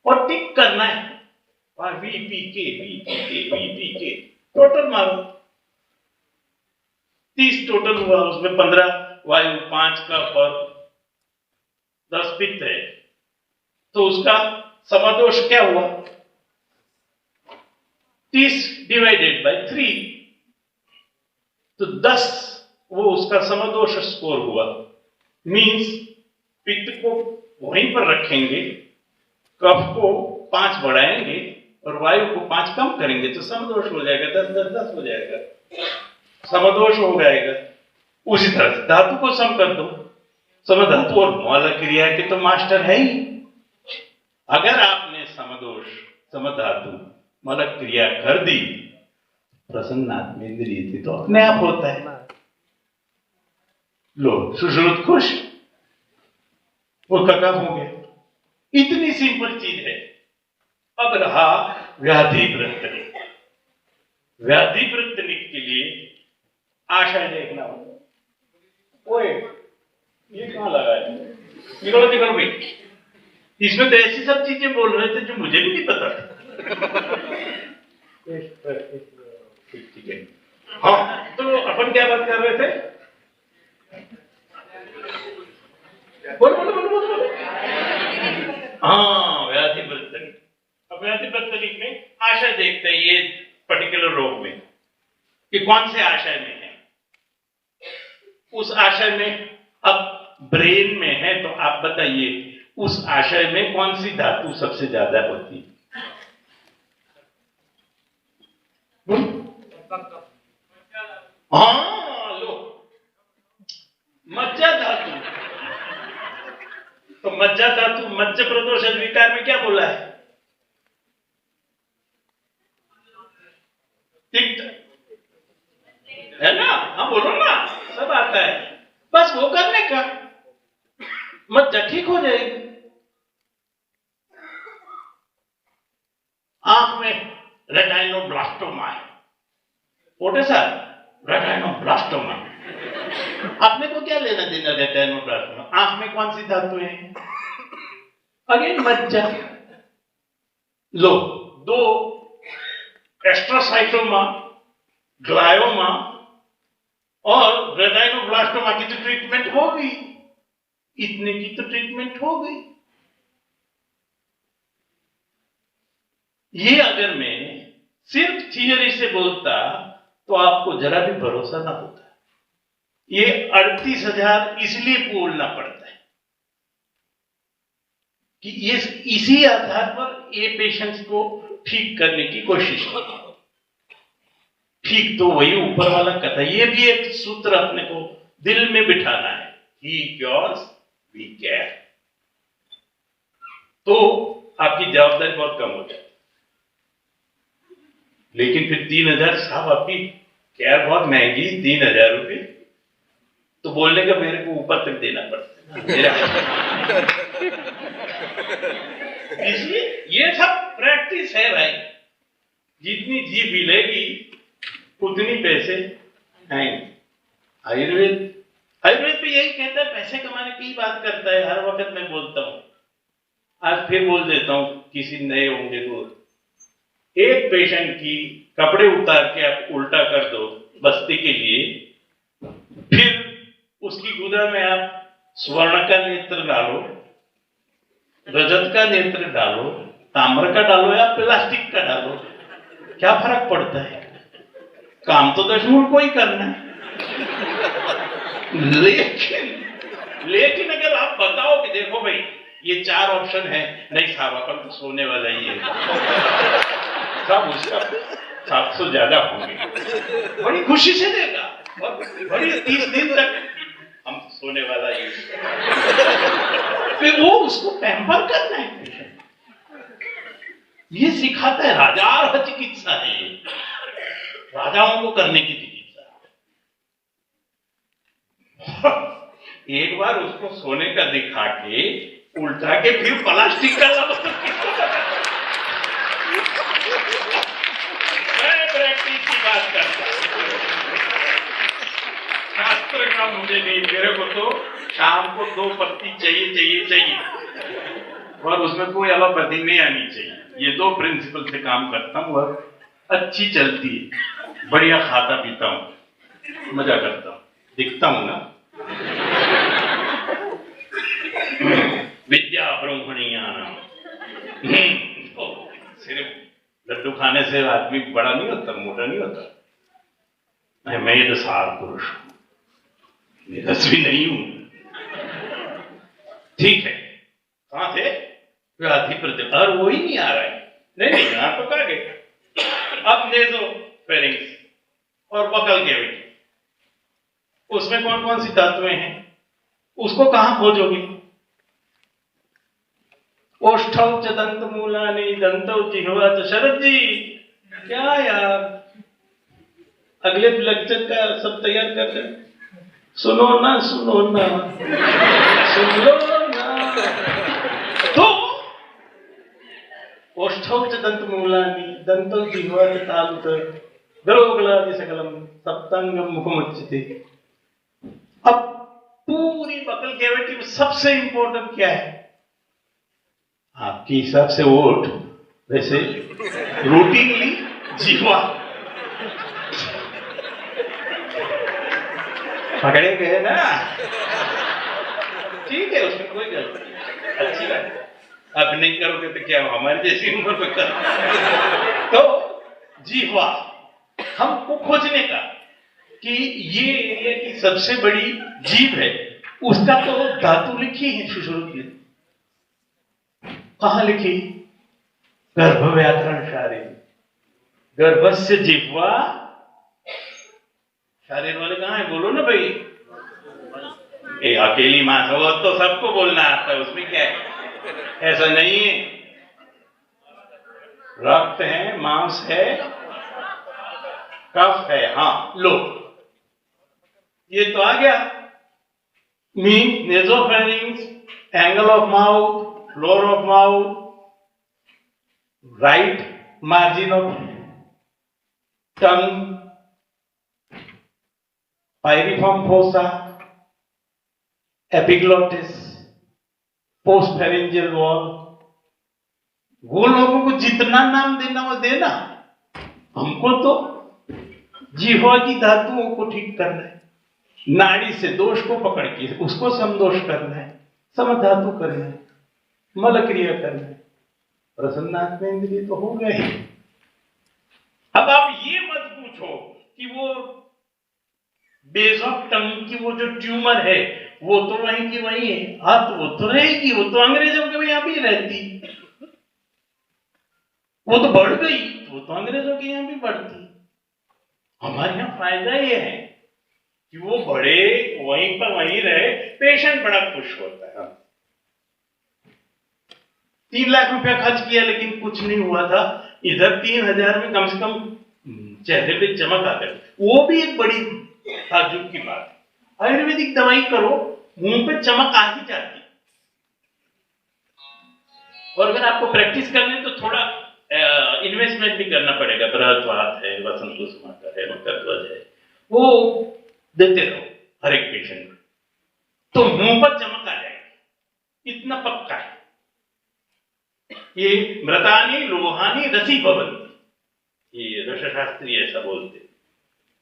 और ठीक करना है। वीपीके टोटल मारो, 30 टोटल हुआ, उसमें 15 वायु, 5 कफ और 10 पित्त है, तो उसका समदोष क्या हुआ? 30 डिवाइडेड बाय 3, तो 10 वो उसका समदोष स्कोर हुआ। मींस पित्त को वहीं पर रखेंगे, कफ को 5 बढ़ाएंगे और वायु को 5 कम करेंगे तो समदोष हो जाएगा, 10 हो जाएगा, समदोष हो जाएगा। उसी तरह से धातु को सम कर दो, समधातु और मौल क्रिया के तो मास्टर है ही। अगर आपने समदोष, समधातु, मौल क्रिया कर दी, प्रसन्नात्मेंद्रिय थी तो अपने आप होता है। लो, सुश्रुत खुश, वो कब हो गया। इतनी सिंपल चीज है। अब रहा व्याधि प्रत्यनिक। व्याधि प्रत्यनिक के लिए आशय देखना होगा। ओए, ये कहां लगा है? निकलो निकलो भाई, इसमें तो ऐसी सब चीजें बोल रहे थे जो मुझे भी नहीं पता था। ठीक है। हाँ, तो अपन क्या बात कर रहे थे? बोलो बोलो बोलो बोलो। हाँ, व्याधि प्रत्यनिक। अब व्याधि प्रत्यनिक में आशय देखते हैं, ये पर्टिकुलर रोग में कि कौन से आशय में है। उस आशय में, अब ब्रेन में है तो आप बताइए उस आशय में कौन सी धातु सबसे ज्यादा होती है? हाँ, लो, मज्जा धातु। तो मज्जा धातु, मज्जा प्रदोष विकार में क्या बोला है? तिक्त है ना? हाँ बोलो ना, सब आता है, बस वो करने का, मज्जा ठीक हो जाएगी। आंख में रेटाइनोब्लास्टोमा है, ओटे सर, रेटाइनोब्लास्टोमा। आपने को क्या लेना देना रेटाइनोब्लास्टोमा? आंख में कौन सी धातु है? अगेन मज्जा। लो, 2 एस्ट्रोसाइटोमा, ग्लायोमा और रेटाइनोब्लास्टोमा की तो ट्रीटमेंट हो गई, इतने की तो ट्रीटमेंट हो गई। ये अगर मैं सिर्फ थियरी से बोलता तो आपको जरा भी भरोसा ना होता। ये 38,000 इसलिए बोलना पड़ता है कि ये इसी आधार पर ये पेशेंट्स को ठीक करने की कोशिश करो। ठीक तो वही ऊपर वाला कथा, ये भी एक सूत्र अपने को दिल में बिठाना है, ही क्योर्स वी केयर। तो आपकी जवाबदारी बहुत कम हो जाती। लेकिन फिर 3,000 साहब, आपकी केयर बहुत महंगी, 3,000 रुपए तो बोलने का मेरे को ऊपर तक देना पड़ता है। इसलिए ये सब प्रैक्टिस है भाई, जितनी जीभ हिलेगी उतनी पैसे आएंगे। आयुर्वेद भी यही कहता है, पैसे कमाने की बात करता है, हर वक्त मैं बोलता हूं, आज फिर बोल देता हूं, किसी नए होंगे तो। एक पेशेंट की कपड़े उतार के आप उल्टा कर दो बस्ती के लिए, फिर उसकी गुदा में आप स्वर्ण का नेत्र डालो, रजत का नेत्र डालो, ताम्र का डालो या प्लास्टिक का डालो, क्या फर्क पड़ता है? काम तो दशमूल को ही करना है। लेकिन अगर आप बताओ कि देखो भाई ये 4 ऑप्शन है, नहीं साहब अपन तो सोने वाला ही है, सब उसका 700 ज्यादा होंगे, बड़ी खुशी से देगा, बड़ी 30 दिन तक हम सोने वाला ही। फिर वो उसको पैम्पर करना है, ये सिखाता है, राजा चिकित्सा है ये, राजाओं को करने की चिकित्सा। एक बार उसको सोने का दिखा के उल्टा के फिर प्लास्टिक का याद करता। शास्त्र का मुझे नहीं, मेरे को तो शाम को 2 पत्ती चाहिए और उसमें कोई एलोपैथी नहीं आनी चाहिए। ये 2 प्रिंसिपल से काम करता हूँ और अच्छी चलती है, बढ़िया खाता पीता हूँ, मजा करता हूँ, दिखता हूँ ना। विद्या ब्रह्मणीयानाम। सिर्फ लड्डू खाने से आदमी बड़ा नहीं होता, मोटा नहीं होता। मैं तो सार पुरुष हूं, निरस्वी नहीं हूं। ठीक है, कहां थे? व्याधि प्रतिभा, और वो ही नहीं आ रहा है। नहीं यहां तो कहा गए। अब नेजो फेरिंग्स और बकल कैविटी, उसमें कौन कौन सी धातुएं हैं, उसको कहां खोजोगे? ओष्ठौ च दंत मूलानि दंतौ जिह्वा च। शरद जी क्या यार, अगले लेक्चर का सब तैयार कर रहे? सुनो ना सुन लो ना। तो ओष्ठौ च दंत मूलानि दंतौ जिह्वा च तालुत गलोगलादि सकलम सप्तांगम मुखमुच्यते। अब पूरी बकल कैविटी में सबसे इंपॉर्टेंट क्या है आपके हिसाब से? वोट वैसे रूटीनली जीवा पकड़े गए ना, ठीक है, उसमें कोई गलती नहीं, अच्छी बात है। अब नहीं करोगे तो क्या हमारी जैसी उम्र में करो। तो जीवा हमको खोजने का कि ये एरिया की सबसे बड़ी जीभ है, उसका तो धातु लिखी है सुश्रुत ने। कहां लिखी? गर्भ व्याकरण शारीर, गर्भस्य जिह्वा। शारीर वाले कहां है? बोलो ना भाई। ए अकेली मां हो तो सबको बोलना आता है, उसमें क्या है? ऐसा नहीं है। रक्त है, मांस है, कफ है। हाँ लो, ये तो आ गया। Mean nasopharynx, angle of mouth, floor of mouth, right margin of tongue, piriform fossa, epiglottis, postpharyngeal wall. वो लोगों को जितना नाम देना वो देना, हमको तो जीवा की धातुओं को ठीक करना है, नाड़ी से दोष को पकड़ के उसको समदोष करना है, समधातु करना है, मल क्रिया करना है। प्रसन्नात्मेंद्रिय तो हो गए। अब आप ये मत पूछो कि वो बेस ऑफ टंग की वो जो ट्यूमर है वो तो वहीं की वहीं है। हाँ तो वो तो रहेगी, वो तो अंग्रेजों के यहां भी रहती, वो तो बढ़ गई, वो तो अंग्रेजों के यहां भी बढ़ती। हमारे यहां फायदा ये है कि वो बढ़े, वहीं पर वहीं रहे, पेशेंट बड़ा खुश होता है। 3 लाख रुपया खर्च किया लेकिन कुछ नहीं हुआ था, इधर 3,000 में कम से कम चेहरे पे चमक आ गई। वो भी एक बड़ी ताज्जुब की बात है। आयुर्वेदिक दवाई करो, मुंह पे चमक आ ही जाती। और अगर आपको प्रैक्टिस करनी तो थोड़ा इन्वेस्टमेंट भी करना पड़ेगा। बृहद्वात है, वसंत कुसुमाकर है, मकरध्वज है, वो देते रहो हर एक पेशेंट में, तो मुंह पर चमक आ जाएगी, इतना पक्का है। ये मृतानी लोहानी रसी भवन्ति, ये रसशास्त्री ऐसा बोलते।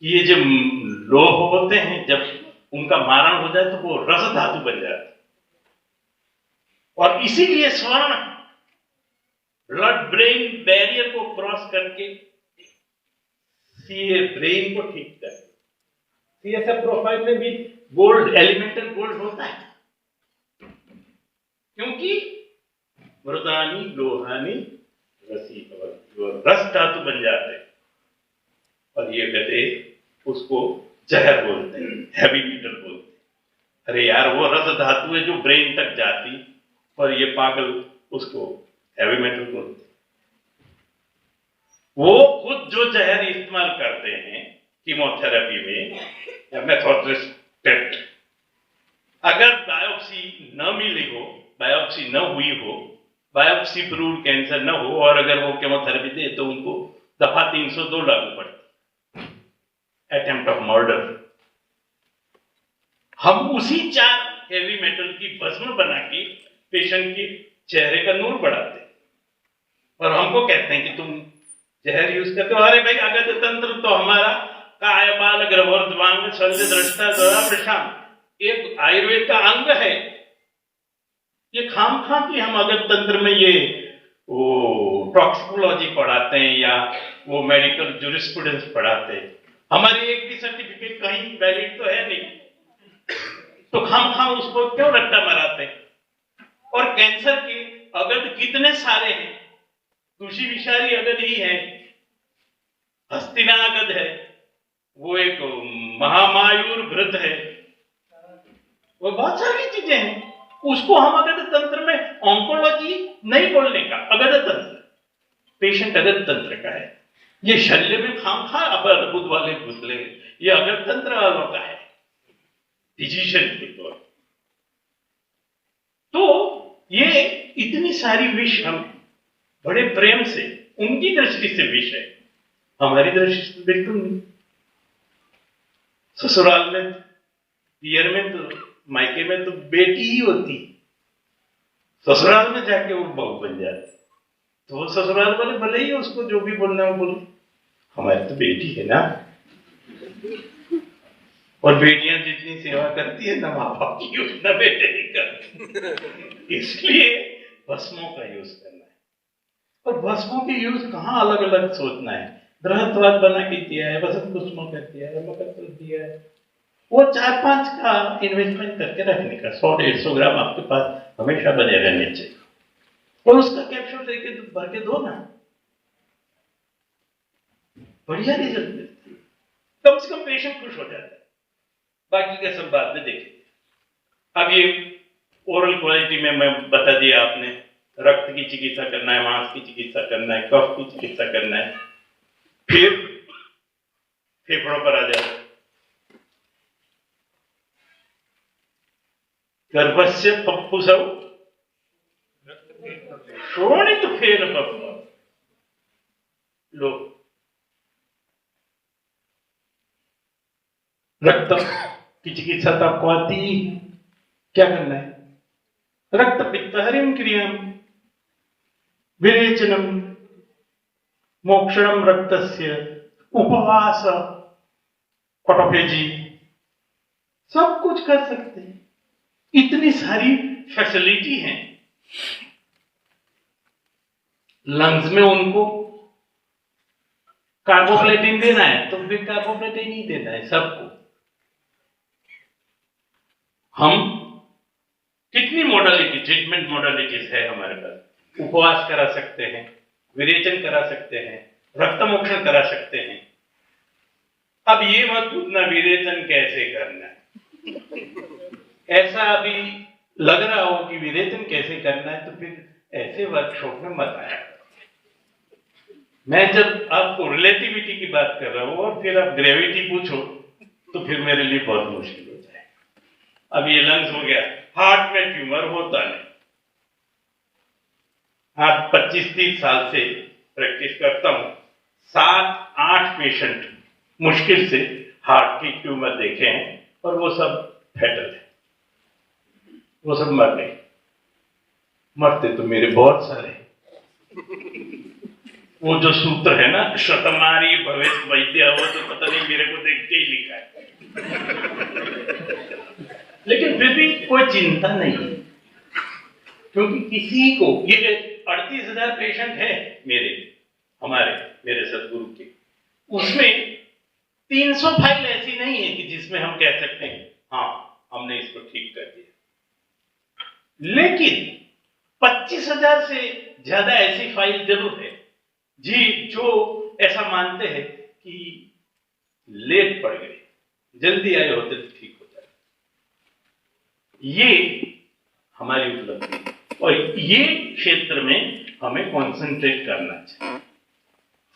ये जो लोह होते हैं जब उनका मारण हो जाए तो वो रस धातु बन जाते, और इसीलिए स्वर्ण ब्लड ब्रेन बैरियर को क्रॉस करके सीए ब्रेन को ठीक करे। सीएसएफ प्रोफाइल में भी गोल्ड, एलिमेंटल गोल्ड होता है, क्योंकि मृदानी लोहानी रसी रस धातु बन जाते हैं। और ये कहते उसको जहर बोलते हैं, हैवी मीटर बोलते हैं। अरे यार वो रस धातु है जो ब्रेन तक जाती, और ये पागल उसको हैवी मेटल बोलते। वो खुद जो जहर इस्तेमाल करते हैं कीमोथेरेपी में या मेथोट्रेक्सेट, अगर बायोप्सी न मिली हो, बायोप्सी न हुई हो, बायोप्सी प्रूव्ड कैंसर न हो, और अगर वो कीमोथेरेपी दे तो उनको दफा 302 लागू पड़ती। Attempt of murder. हम उसी 4 हेवी मेटल की भस्म बना के पेशेंट के चेहरे का नूर बढ़ाते और हमको कहते हैं कि तुम जहर यूज करते हो। अरे भाई, अगध तंत्र तो हमारा काय बाल गर्भोर्ध्वांग शल्य दृष्टा द्वारा प्रशांत एक आयुर्वेद का अंग है। ये खाम की हम अगध तंत्र में ये वो टॉक्सिकोलॉजी पढ़ाते हैं या वो मेडिकल जूरिस्प्रूडेंस पढ़ाते हैं। हमारी एक भी सर्टिफिकेट कहीं वैलिड तो है नहीं, तो खाम उसको क्यों रट्टा मराते। और कैंसर के अगध कितने सारे हैं। तुलसी विषारी अगध ही है, हस्तिना अगध है, वो एक महामायूर घृत है, वो बहुत सारी चीजें हैं। उसको हम अगध तंत्र में ऑन्कोलॉजी नहीं बोलने का, अगध तंत्र पेशेंट अगध तंत्र का है। ये शल्य में खाम अब अद्भुत वाले घुसले, ये अगध तंत्र वालों का है फिजिशियन के तौर। तो ये इतनी सारी विष हम बड़े प्रेम से, उनकी दृष्टि से विष है, हमारी दृष्टि से बिल्कुल नहीं। ससुराल में, पियर में तो, मायके में तो बेटी ही होती, ससुराल में जाके वो बहू बन जाती। तो वो ससुराल वाले भले ही उसको जो भी बोलना है बोलो, हमारी तो बेटी है ना। और बेटियां जितनी सेवा करती है ना माँ बाप की, उतना बेटे नहीं करती। इसलिए भस्मों का यूज करना है। और भस्मों के यूज कहाँ अलग अलग सोचना है। बृहत्वाद बना के दिया है, वसंत कुसुम कर दिया है, मकर दिया है, वो 4-5 का इन्वेस्टमेंट करके रखने का 100-150 ग्राम आपके पास हमेशा बने रहने चाहिए। और उसका कैप्सूल लेके भर के दो ना, बढ़िया रिजल्ट मिलता है। कम से कम पेशेंट खुश हो जाता है। बाकी का सब बाद में देखें। अब ये ओरल क्वालिटी में मैं बता दिया आपने, रक्त की चिकित्सा करना है, मांस की चिकित्सा करना है, कफ की चिकित्सा करना है। फिर फेफड़ों पर आ जाए। गर्भस्य पप्पुसौ शोणित फेर पप्पा लो। रक्त की चिकित्सा तो आपको आती ही, क्या करना है? रक्त पित्त हरिम क्रियाम विरेचनम मोक्षणम रक्तस्य उपवास ऑटोफेजी सब कुछ कर सकते हैं। इतनी सारी फैसिलिटी है। लंग्स में उनको कार्बोप्लेटिन देना है तो फिर कार्बोप्लेटिन ही देना है सबको। हम कितनी मोडालिटी, ट्रीटमेंट मोडालिटीज है हमारे पास। उपवास करा सकते हैं, विरेचन करा सकते हैं, रक्त मोक्षण करा सकते हैं। अब ये मत पूछना विरेचन कैसे करना है। ऐसा अभी लग रहा हो कि विरेचन कैसे करना है तो फिर ऐसे वर्कशॉप में मत आया। मैं जब आपको रिलेटिविटी की बात कर रहा हूं और फिर आप ग्रेविटी पूछो तो फिर मेरे लिए बहुत मुश्किल हो जाए। अब ये लंग्स हो गया, हार्ट में ट्यूमर होता नहीं। आज 25-30 साल से प्रैक्टिस करता हूं, 7-8 पेशेंट मुश्किल से हार्ट की ट्यूमर देखे हैं और वो सब फैटल है, वो सब मर गए। मरते तो मेरे बहुत सारे। वो जो सूत्र है ना, शतमारी भवेत वैद्य, वो तो पता नहीं मेरे को देख के ही लिखा है। लेकिन फिर भी कोई चिंता नहीं, क्योंकि किसी को ये 38,000 पेशेंट है मेरे सदगुरु के, उसमें 300 फाइल ऐसी नहीं है कि जिसमें हम कह सकते हैं हाँ हमने इसको ठीक कर दिया। लेकिन 25,000 से ज्यादा ऐसी फाइल जरूर है जी जो ऐसा मानते हैं कि लेट पड़ गए, जल्दी आए होते तो ठीक हो जाए। ये हमारी उपलब्धि है और ये क्षेत्र में हमें कंसंट्रेट करना चाहिए।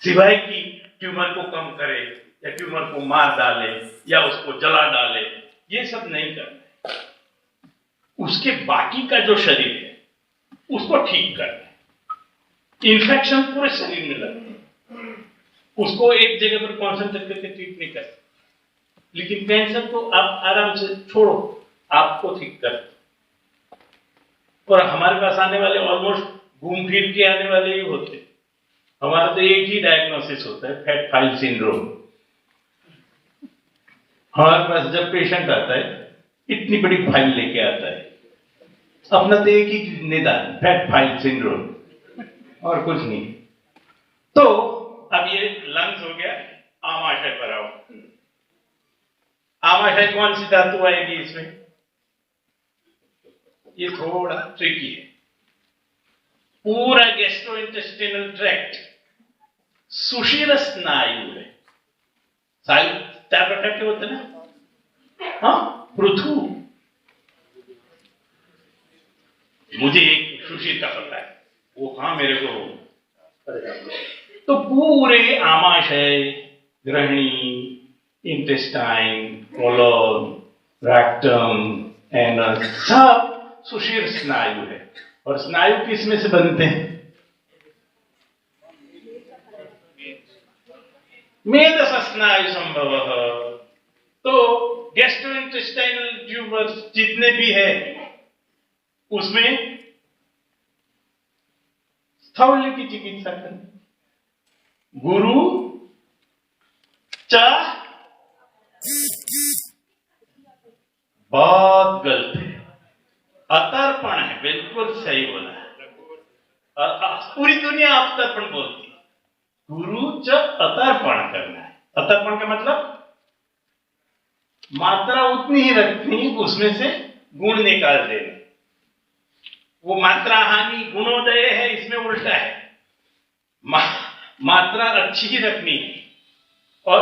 सिवाय कि ट्यूमर को कम करे या ट्यूमर को मार डाले या उसको जला डाले, ये सब नहीं करना है। उसके बाकी का जो शरीर है उसको ठीक करना है। इन्फेक्शन पूरे शरीर में लगते हैं, उसको एक जगह पर कॉन्सेंट्रेट करके ट्रीट नहीं कर सकते। लेकिन कैंसर को आप आराम से छोड़ो, आपको ठीक कर। और हमारे पास आने वाले ऑलमोस्ट घूम फिर के आने वाले ही होते। हमारा तो एक ही डायग्नोसिस होता है, फैट फाइल सिंड्रोम। हमारे पास जब पेशेंट आता है इतनी बड़ी फाइल लेके आता है, अपना तो एक ही निदान, फैट फाइल सिंड्रोम, और कुछ नहीं। तो अब ये लंग्स हो गया, आमाशय पर आओ। आमाशय कौन सी धातु आएगी इसमें? ये थोड़ा ट्रिकी है। पूरा गैस्ट्रोइंटेस्टिनल ट्रैक्ट सुषिर स्नायु है। सायु 4 प्रकार के होते हैं ना, हाँ, पृथु, मुझे एक सुषिर का पता है, वो कहां मेरे को। तो पूरे आमाशय, ग्रहणी, इंटेस्टाइन, कोलोन, रेक्टम, एनस, सब सुषिर स्नायु है। और स्नायु किस में से बनते हैं? मेदस स्नायु संभव। तो गैस्ट्रोइंटेस्टाइनल ट्यूबर्स जितने भी है उसमें स्थौल्य की चिकित्सा करनी। गुरु च, बहुत गलत है, अतर्पण है, बिल्कुल सही बोला है। पूरी दुनिया अतर्पण बोलती है, गुरु च अतर्पण करना है। अतर्पण का मतलब मात्रा उतनी ही रखनी, उसमें से गुण निकाल देना। वो मात्रा हानि गुणोदय है, इसमें उल्टा है। मात्रा अच्छी ही रखनी है और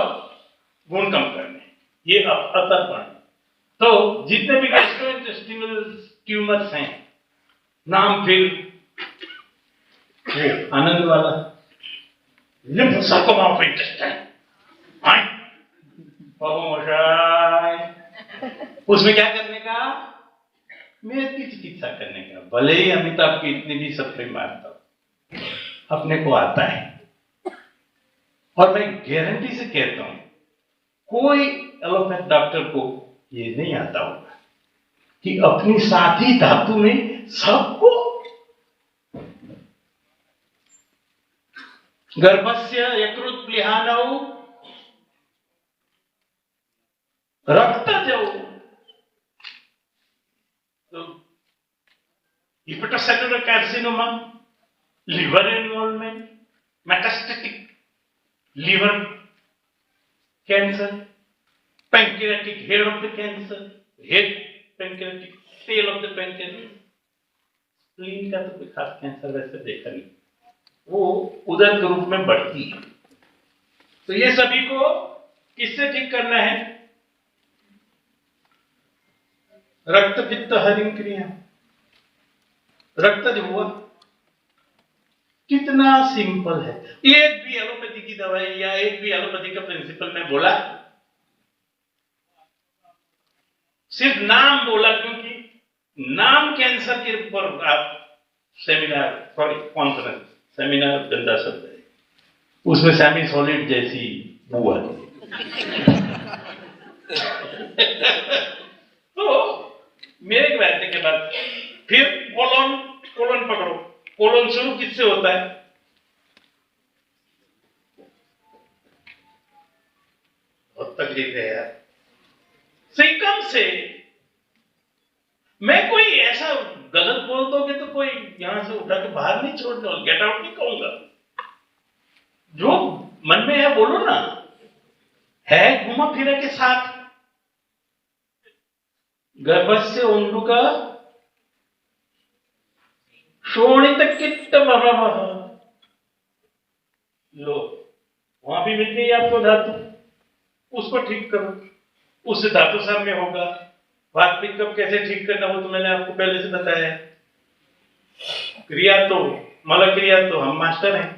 गुण कम करने, ये अतर्पण। तो जितने भी गैस्ट्रोइंटेस्टिनल ट्यूमर्स हैं, नाम फिर आनंद वाला लिम्फोसाइटोमा ऑफ इंटेस्टाइन, उसमें क्या करने का? मेद की चिकित्सा करने का। भले ही अमिताभ की इतनी भी सप्लाई मारता हूं, अपने को आता है। और मैं गारंटी से कहता हूं, कोई एलोपैथ डॉक्टर को ये नहीं आता होगा कि अपनी साथी धातु में सबको गर्भस्य यकृत प्लिहानौ रक्तजौ, तो hepatocellular carcinoma, liver involvement, metastatic liver cancer, pancreatic head of the cancer, head pancreatic tail of the pancreas. Spleen का तो कोई खास कैंसर वैसे देखा नहीं, वो उदर के रूप में बढ़ती है। तो ये सभी को किससे ठीक करना है? रक्त पित्त हरिम क्रिया। रक्त जो हुआ कितना सिंपल है। एक भी एलोपैथी की दवाई या एक भी एलोपैथी का प्रिंसिपल में बोला, सिर्फ नाम बोला, क्योंकि नाम कैंसर के ऊपर आप सेमिनार, सॉरी कॉन्फ्रेंस, सेमिनार गंदा शब्द है, उसमें सेमी सॉलिड जैसी बुआ। तो मेरे बैठने के बाद फिर कोलोन, कोलोन पकड़ो। कोलोन शुरू किससे होता है? बहुत तकलीफ है यार। सिकम से। मैं कोई ऐसा गलत बोल दोगे तो कोई यहां से उठा के बाहर नहीं छोड़ने वाला, गेट आउट नहीं कहूंगा। जो मन में है बोलो ना। है घुमा फिरा के साथ गर्भस्य उंडुका शोणित किट्ट भव, लो वहां भी मिल गई आपको धातु, उसको ठीक करो, उससे धातु साम्य होगा। वात पित्त कैसे ठीक करना वो तो मैंने आपको पहले से बताया। क्रिया तो मल क्रिया तो हम मास्टर हैं।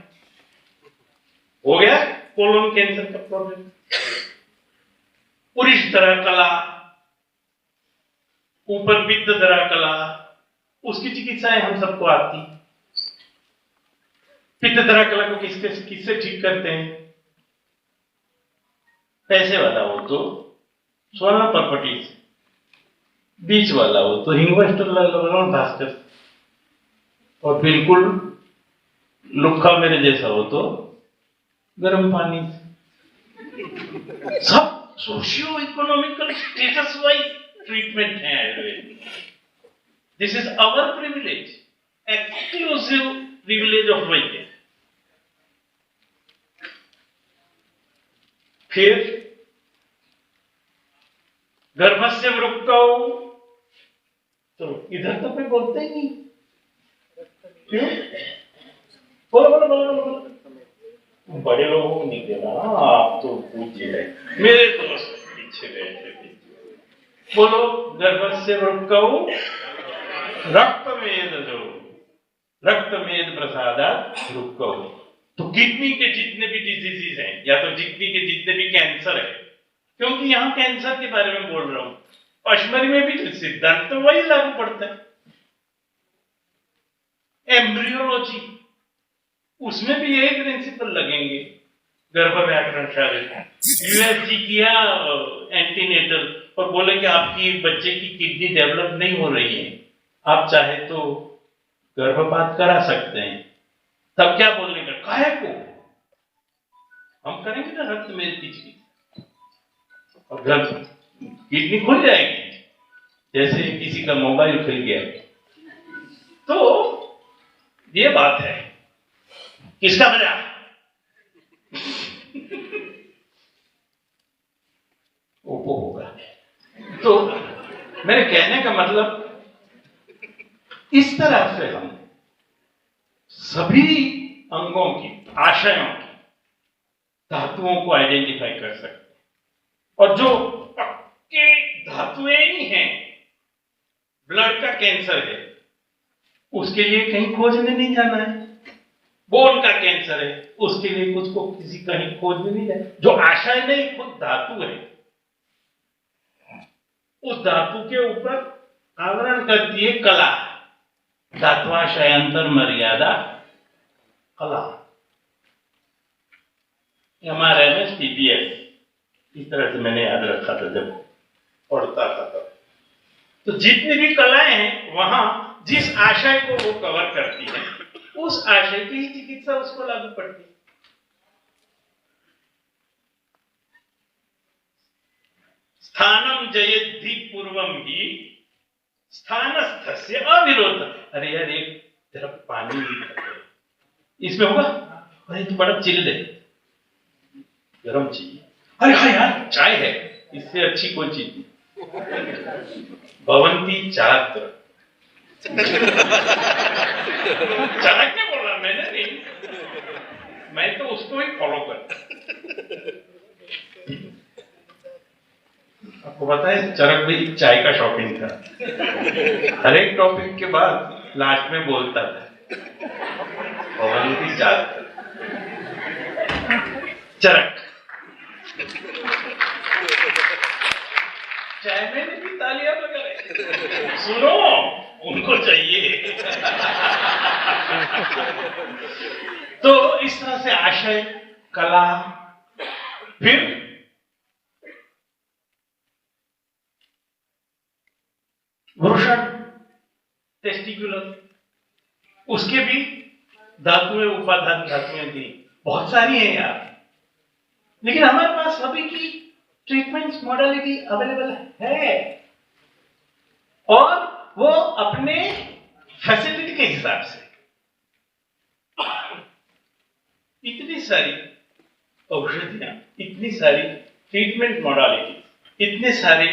हो गया कोलोन कैंसर का प्रॉब्लम। पुरुष तरह कला, ऊपर पित्त तरह कला, उसकी चिकित्साएं हम सबको आती। पित्त तरह कला को किससे ठीक करते हैं? पैसे वाला हो तो स्वर्ण पर्पटी से, बीच वाला हो तो हिंगोस्टर लगाओ भास्कर, और बिल्कुल लुक्खा मेरे जैसा हो तो गर्म पानी से। सब socio economical status wise treatment है Ayurveda. This is our privilege, exclusive privilege of vaidya. फिर गर्भस्य वृक्कौ, तो इधर तो कोई बोलते ही नहीं, क्यों? बोलो बोलो बोलो बोलो। बड़े लोगों को नहीं देना, आप तो पूज्य है, मेरे दोस्त पीछे बैठे। बोलो, गर्भस्य वृक्कौ रक्तमेदजो, रक्तमेद प्रसादात् वृक्कौ। तो किडनी के जितने भी डिजीजेस हैं, या तो किडनी के जितने भी कैंसर है, क्योंकि यहां कैंसर के बारे में बोल रहा हूं, पशमरी में भी सिद्धांत तो वही लागू पड़ता है। एम्ब्रियोलॉजी, उसमें भी यही प्रिंसिपल लगेंगे, गर्भ व्याकरण शारीरिक। यूएसजी किया एंटीनेटल और बोले कि आपकी बच्चे की किडनी डेवलप नहीं हो रही है, आप चाहे तो गर्भपात करा सकते हैं। तब क्या बोलने का, काहे को हम करेंगे ना रक्त में की चिकित्सा, और किडनी खुल जाएगी, जैसे किसी का मोबाइल खुल गया। तो ये बात है, किसका मजाक? ओप्पो होगा। तो मेरे कहने का मतलब, इस तरह से हम सभी अंगों की, आशयों की, धातुओं को आइडेंटिफाई कर सकते हैं। और जो पक्के धातुएं ही हैं, ब्लड का कैंसर है, उसके लिए कहीं खोजने नहीं जाना है। बोन का कैंसर है, उसके लिए कुछ को किसी कहीं खोजने नहीं जाए। जो आशय नहीं, खुद धातु है, उस धातु के ऊपर आवरण करती है कला, धात्वाशयांतर मर्यादा कला, MRMS PPS, इस तरह से मैंने याद रखा था जब पढ़ता था तब। तो जितनी भी कलाएं हैं, वहां जिस आशय को वो कवर करती है, उस आशय की ही चिकित्सा उसको लागू पड़ती है। स्थानम जयद्धि पूर्वम ही स्थानस्थस्य अविरोध। अरे यार, एक तरफ पानी इसमें होगा, अरे तो बड़ा चिल्ड है, गर्म चाहिए। अरे हाँ यार, चाय है, इससे अच्छी कोई चीज नहीं। भवंती छात्र, चरक क्या बोल रहा, मैंने नहीं, मैं तो उसको ही फॉलो करता। आपको पता है, चरक भी चाय का शौकीन था, हर एक टॉपिक के बाद लास्ट में बोलता था भवंती छात्र। चरक चाय में भी तालियां बजा, सुनो, उनको चाहिए। तो इस तरह से आशय, कला, फिर वृषण, टेस्टिकुलर, उसके भी धातुएं, उपाधान धातुएं थी, बहुत सारी हैं यार। लेकिन हमारे पास सभी की ट्रीटमेंट मॉडलिटी अवेलेबल है, और वो अपने फैसिलिटी के हिसाब से। इतनी सारी औषधियां, इतनी सारी ट्रीटमेंट मॉडलिटी, इतने सारे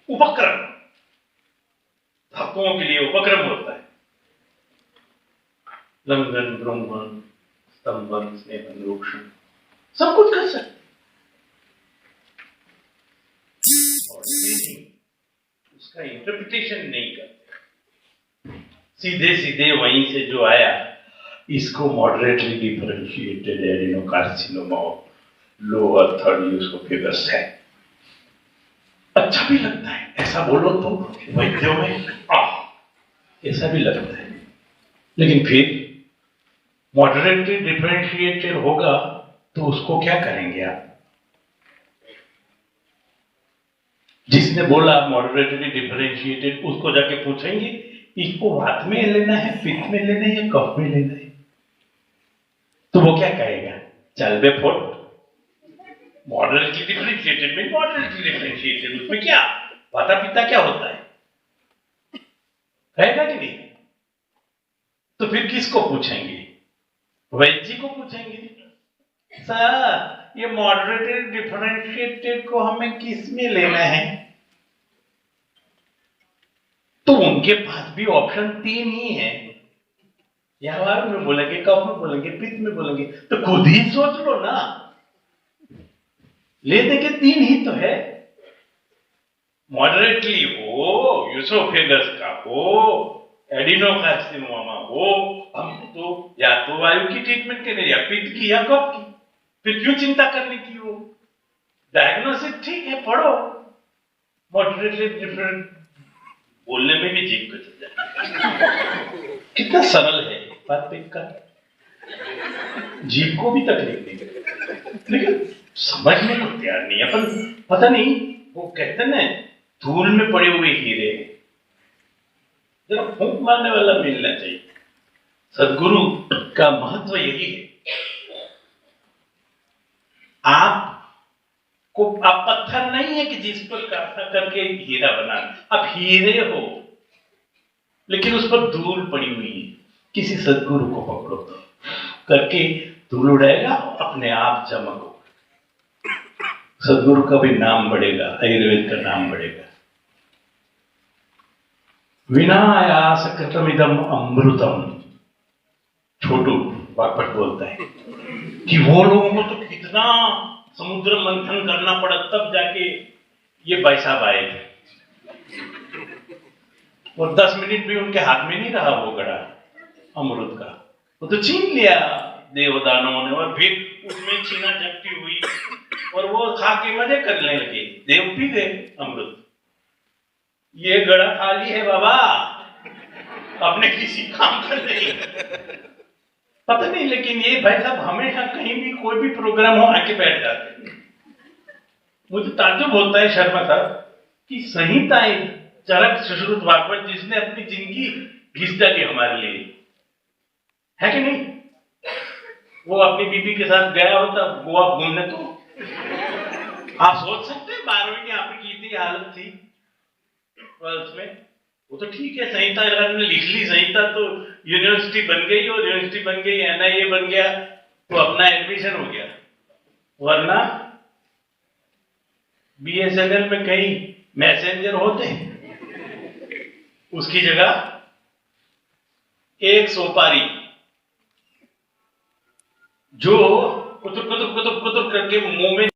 उपक्रम, धातुओं के लिए उपक्रम होता है, लंघन, ब्रह्मन, स्तंभन, स्नेहन, रोक्षण, सब कुछ कर सकते। और उसका इंटरप्रिटेशन नहीं करते, सीधे सीधे वहीं से जो आया, इसको moderately differentiated adenocarcinoma lower third oesophagus है। अच्छा भी लगता है ऐसा बोलो तो, वैद्यों में ऐसा भी लगता है, लेकिन फिर मॉडरेटली डिफरेंशिएटेड होगा तो उसको क्या करेंगे आप? जिसने बोला मॉडरेटली डिफरेंशिएटेड, उसको जाके पूछेंगे इसको वात में लेना है, पित्त में लेना है या कफ में लेना है, तो वो क्या कहेगा? चल बे फोट, मॉडरेटली डिफरेंशिएटेड में मॉडरेटली डिफरेंशिएटेड, उसमें क्या वाता पित्ता क्या होता है, कहेगा कि नहीं? तो फिर किसको पूछेंगे? वैद्य जी को पूछेंगे, सर ये मॉडरेटेड डिफरेंशिएटेड को हमें किस में लेना है? तो उनके पास भी ऑप्शन 3 ही है, या वायु में बोलेंगे, कफ में बोलेंगे, पित्त में बोलेंगे, तो खुद ही सोच लो ना, लेने के 3 ही तो है, मॉडरेटली हो, यूसोफेगस का हो, एडिनोकार्सिनोमा हो, हम तो या तो वायु की ट्रीटमेंट करें या पित्त की या कफ की, फिर क्यों चिंता करने की? हो डायग्नोसिस ठीक है, पढ़ो, मॉडरेटली डिफरेंट बोलने में भी जीभ को चल जाए, कितना सरल है बात पे का, जीभ को भी तकलीफ नहीं करती, लेकिन समझने को तैयार नहीं। अपन पता नहीं, वो कहते ना धूल में पड़े हुए हीरे, जरा फूंक मारने वाला मिलना चाहिए। सदगुरु का महत्व यही है, आप पत्थर नहीं है कि जिस पर करके हीरा बना, आप हीरे हो, लेकिन उस पर धूल पड़ी हुई है, किसी सदगुरु को पकड़ो तो करके धूल उड़ाएगा, अपने आप चमको, सदगुरु का भी नाम बढ़ेगा, आयुर्वेद का नाम बढ़ेगा। विनायास कृतमिदम अमृतम, छोटू बागपट बोलता है कि वो लोगों को तो कितना समुद्र मंथन करना पड़ा तब जाके ये भाई साहब आए थे, और 10 मिनट भी उनके हाथ में नहीं रहा वो गड़ा अमृत का, वो तो छीन लिया देवदानों ने, और फिर उसमें छीना झपटी हुई और वो खा के मजे करने लगे, देव पी गए अमृत। ये गड़ा खाली है बाबा, अपने किसी काम कर नहीं, पता नहीं, लेकिन ये भाई साहब हमेशा कहीं भी कोई भी प्रोग्राम हो आके बैठ जाते। मुझे ताज्जुब होता है शर्मा साहब कि संहिताएं चरक सुश्रुत भागवत जिसने अपनी जिंदगी घिस डाली हमारे लिए, है कि नहीं? वो अपनी बीबी के साथ गया होता गोवा घूमने, तो आप सोच सकते हैं 12वीं की आपकी कितनी हालत थी 12th में। वो तो ठीक है, संहिता ने लिख ली, संहिता तो यूनिवर्सिटी बन गई, और यूनिवर्सिटी बन गई, NIA बन गया, तो अपना एडमिशन हो गया, वरना BSNL में कहीं मैसेंजर होते, उसकी जगह एक सोपारी जो कुतुब कुतुब कुतुब कुतुब करके मुंह में